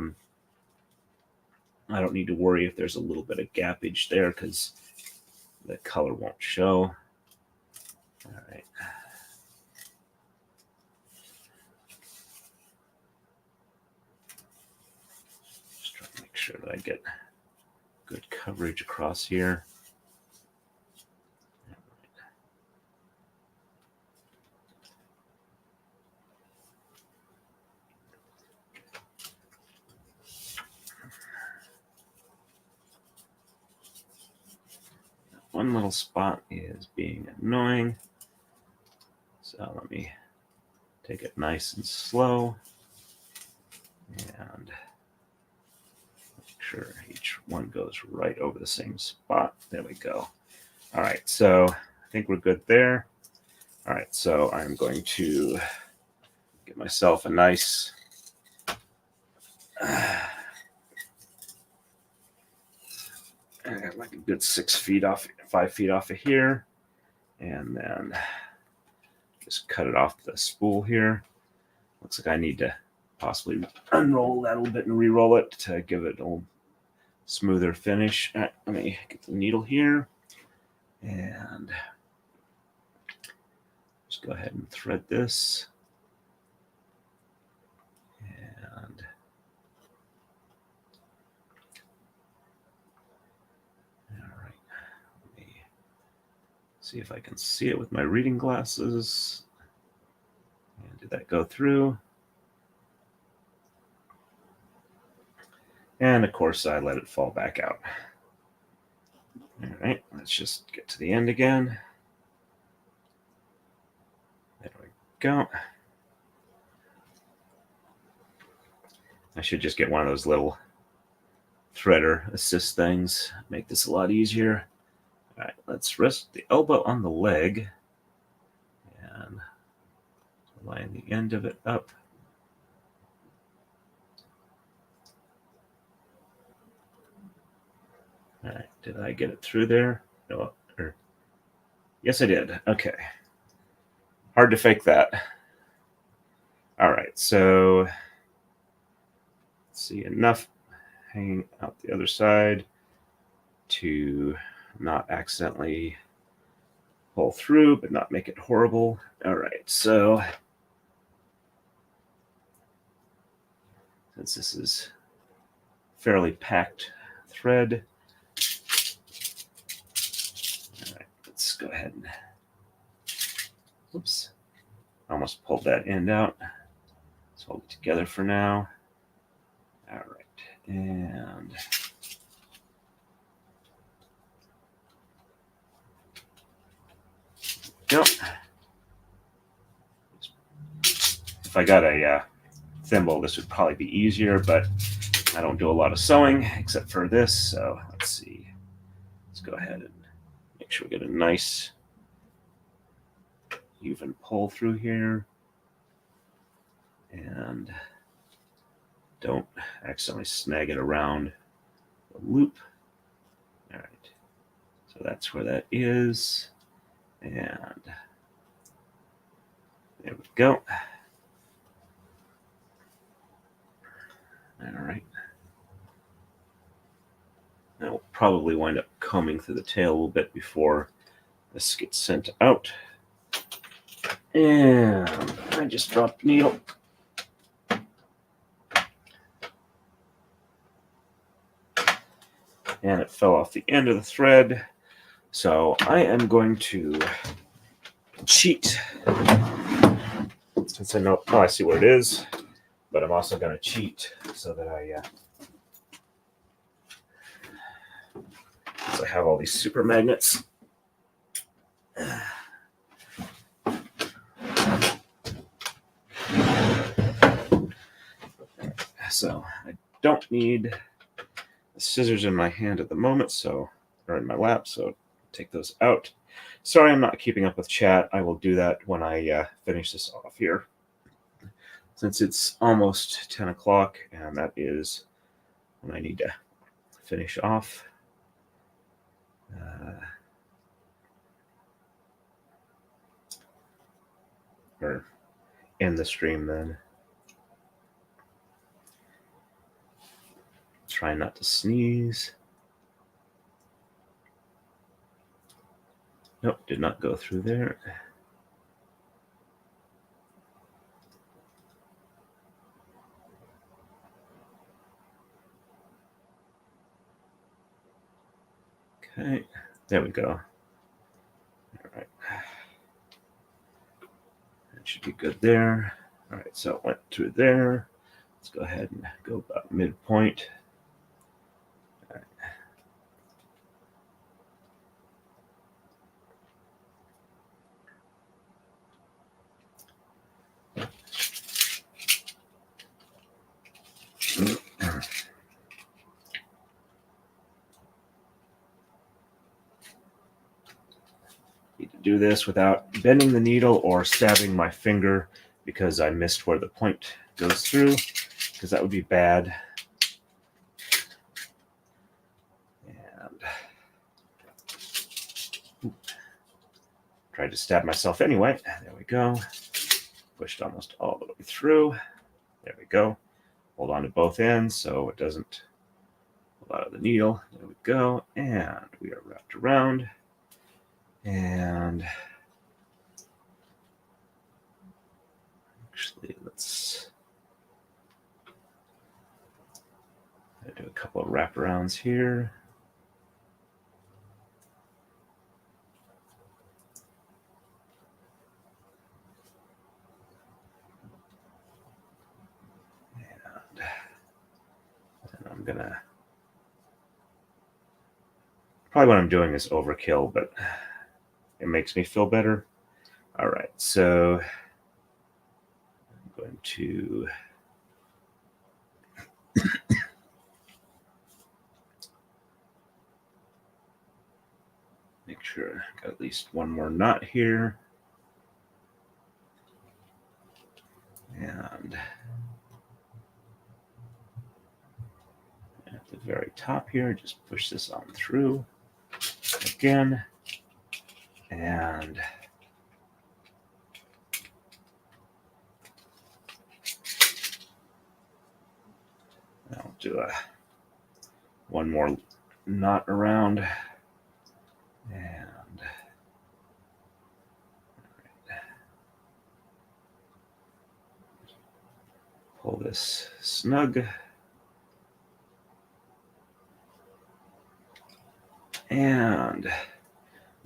don't need to worry if there's a little bit of gappage there because the color won't show. All right. Just trying to make sure that I get good coverage across here. One little spot is being annoying. So let me take it nice and slow and make sure each one goes right over the same spot. There we go. All right, so I think we're good there. All right, so I'm going to get myself a nice I got like a good 5 feet off of here, and then just cut it off the spool here. Looks like I need to possibly unroll that a little bit and re-roll it to give it a little smoother finish. All right, let me get the needle here and just go ahead and thread this. And all right, let me see if I can see it with my reading glasses. And did that go through? And of course, I let it fall back out. All right, let's just get to the end again. There we go. I should just get one of those little threader assist things. Make this a lot easier. All right, let's rest the elbow on the leg and line the end of it up. All right, did I get it through there? No, yes, I did. Okay. Hard to fake that. All right, so let's see, enough hanging out the other side to not accidentally pull through, but not make it horrible. All right, so since this is fairly packed thread, all right, let's go ahead and, oops, almost pulled that end out. Let's hold it together for now. All right, and go. If I got a thimble, this would probably be easier, but I don't do a lot of sewing except for this. So let's see. Let's go ahead and make sure we get a nice even pull through here. And don't accidentally snag it around the loop. All right. So that's where that is. And there we go. All right. Now we'll probably wind up combing through the tail a little bit before this gets sent out. And I just dropped the needle. And it fell off the end of the thread. So I am going to cheat. Since I know, oh, I see where it is, but I'm also going to cheat so that I have all these super magnets. So I don't need the scissors in my hand at the moment, or in my lap, so take those out. Sorry I'm not keeping up with chat. I will do that when I finish this off here. Since it's almost 10 o'clock, and that is when I need to finish off. Or end the stream then. Try not to sneeze. Nope, did not go through there. Okay, there we go. All right. That should be good there. All right, so it went through there. Let's go ahead and go about midpoint. All right. Need to do this without bending the needle or stabbing my finger because I missed where the point goes through, because that would be bad. And tried to stab myself anyway. There we go. Pushed almost all the way through. There we go. Hold on to both ends so it doesn't pull out of the needle. There we go. And we are wrapped around. And actually, let's do a couple of wraparounds here. And I'm gonna, probably what I'm doing is overkill, but it makes me feel better. All right, so I'm going to make sure I got at least one more knot here. And at the very top here, just push this on through again. And I'll do one more knot around. And pull this snug. And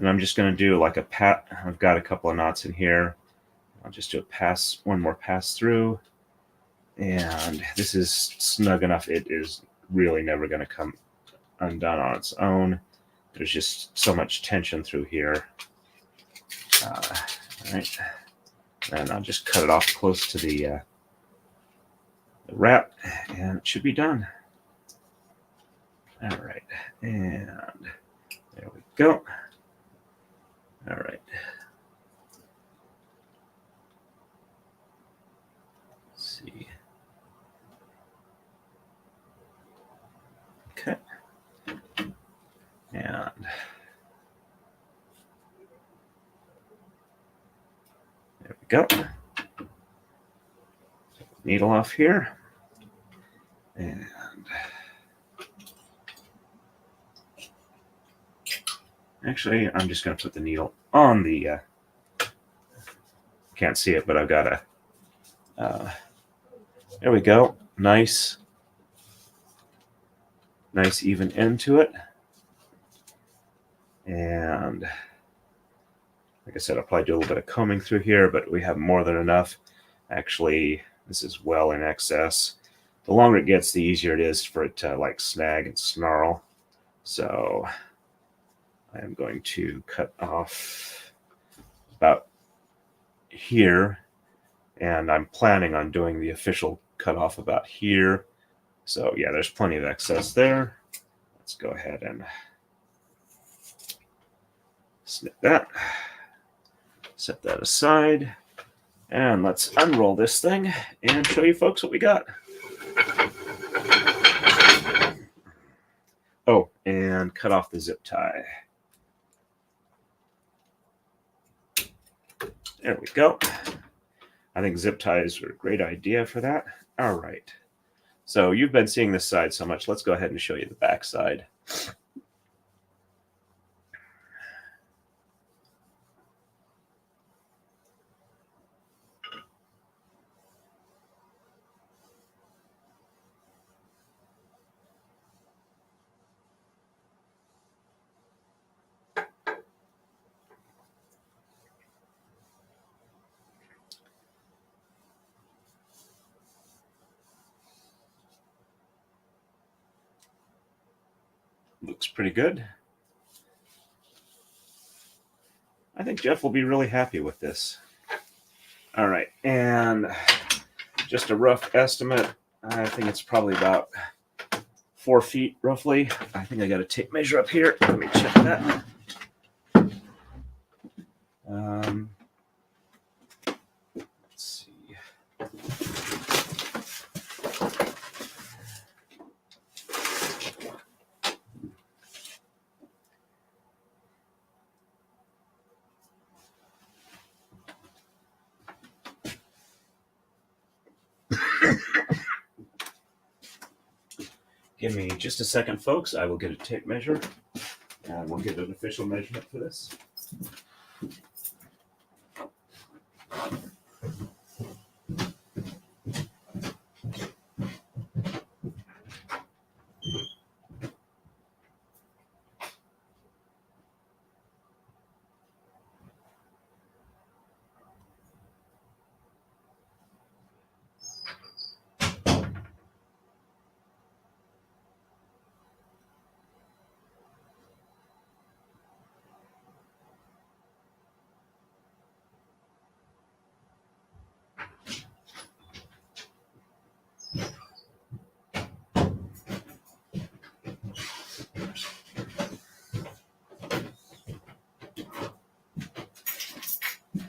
I'm just going to do like a pat. I've got a couple of knots in here. I'll just do a pass, one more pass through. And this is snug enough. It is really never going to come undone on its own. There's just so much tension through here. All right. And I'll just cut it off close to the wrap, and it should be done. All right. And there we go. All right. Let's see. Okay. And there we go. Needle off here. And actually, I'm just going to put the needle on the, can't see it, but I've got a, there we go. Nice even end to it. And Like I said, I'll probably do a little bit of combing through here, but we have more than enough. Actually, this is well in excess. The longer it gets, the easier it is for it to like snag and snarl. So I am going to cut off about here, and I'm planning on doing the official cutoff about here. So yeah, there's plenty of excess there. Let's go ahead and snip that, set that aside, and let's unroll this thing and show you folks what we got. Oh, and cut off the zip tie. There we go. I think zip ties are a great idea for that. All right. So you've been seeing this side so much. Let's go ahead and show you the back side. Looks pretty good. I think Jeff will be really happy with this. All right, and just a rough estimate. I think it's probably about 4 feet roughly. I think I got a tape measure up here. Let me check that. Let's see. Give me just a second, folks. I will get a tape measure, and we'll get an official measurement for this.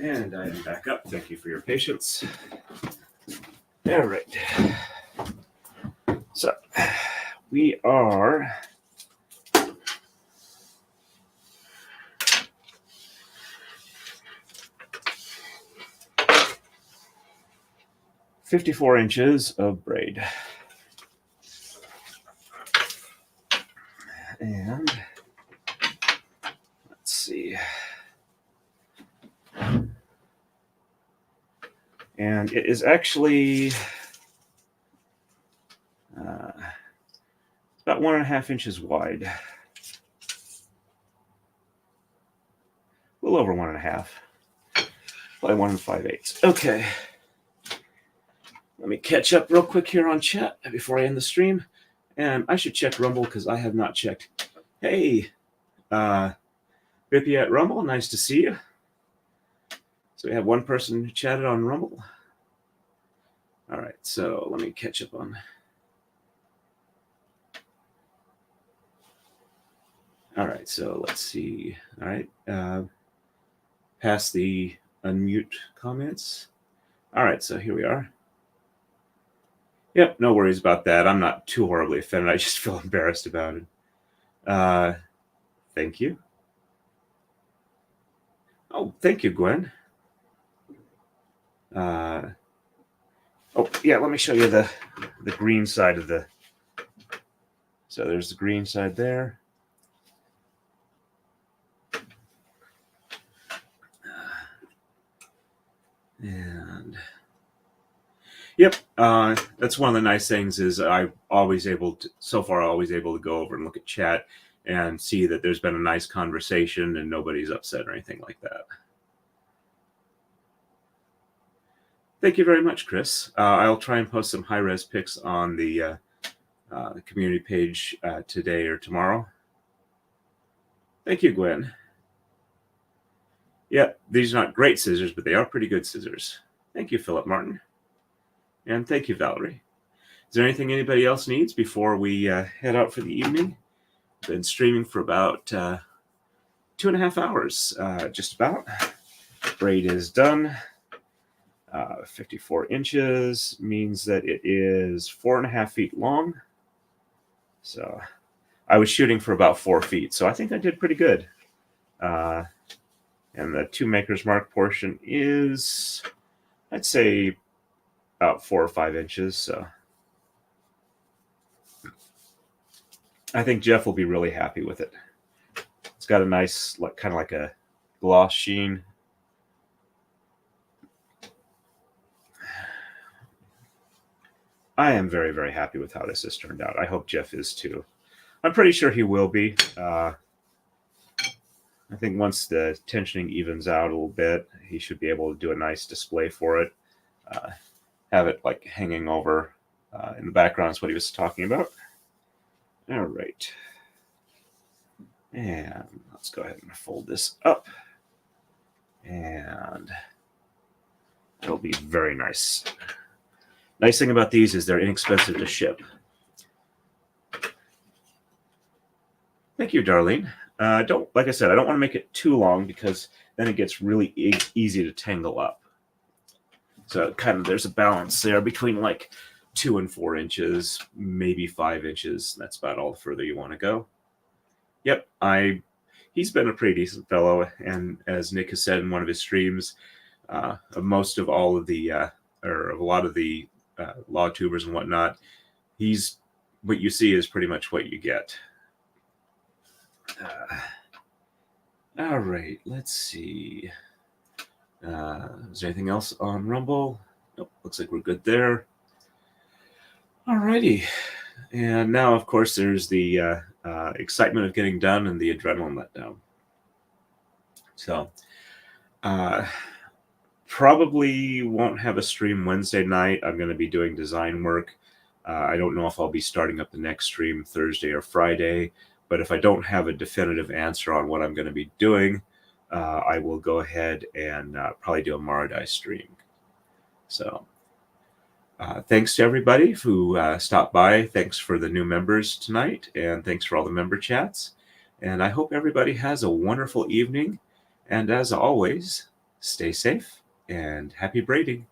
And I am back up. Thank you for your patience. All right. So we are .54 inches of braid. And let's see. And it is actually about 1.5 inches wide. A little over 1.5. Probably 1 5/8. Okay. Let me catch up real quick here on chat before I end the stream. And I should check Rumble because I have not checked. Hey, Rippy at Rumble, nice to see you. So we have one person who chatted on Rumble. All right, so let me catch up on. All right, so let's see. All right, past the unmute comments. All right, so here we are. Yep, no worries about that. I'm not too horribly offended. I just feel embarrassed about it. Thank you. Oh, thank you, Gwen. Oh, yeah, let me show you the green side of the... So there's the green side there. And... Yep, that's one of the nice things is I'm always able to, so far, always able to go over and look at chat and see that there's been a nice conversation and nobody's upset or anything like that. Thank you very much, Chris. I'll try and post some high-res pics on the community page today or tomorrow. Thank you, Gwen. Yeah, these are not great scissors, but they are pretty good scissors. Thank you, Philip Martin. And thank you, Valerie. Is there anything anybody else needs before we head out for the evening? Been streaming for about 2.5 hours, just about. Braid is done. 54 inches means that it is 4.5 feet long. So I was shooting for about 4 feet, so I think I did pretty good. And the 2 maker's mark portion is, I'd say, about 4 or 5 inches. So I think Jeff will be really happy with it. It's got a nice, kind of like a gloss sheen. I am very, very happy with how this has turned out. I hope Jeff is too. I'm pretty sure he will be. I think once the tensioning evens out a little bit, he should be able to do a nice display for it. Have it like hanging over in the background is what he was talking about. All right. And let's go ahead and fold this up. And it'll be very nice. Nice thing about these is they're inexpensive to ship. Thank you, Darlene. Like I said, I don't want to make it too long because then it gets really easy to tangle up. So kind of there's a balance there between like 2 and 4 inches, maybe 5 inches. That's about all the further you want to go. Yep, he's been a pretty decent fellow, and as Nick has said in one of his streams, most of all of the or of a lot of the law tubers and whatnot, what you see is pretty much what you get. All right, let's see. Is there anything else on Rumble? Nope, looks like we're good there. All righty. And now, of course, there's the excitement of getting done and the adrenaline letdown. So, probably won't have a stream Wednesday night. I'm going to be doing design work. I don't know if I'll be starting up the next stream Thursday or Friday, but if I don't have a definitive answer on what I'm going to be doing, I will go ahead and probably do a Maradai stream. So thanks to everybody who stopped by. Thanks for the new members tonight, and thanks for all the member chats. And I hope everybody has a wonderful evening. And as always, stay safe and happy braiding.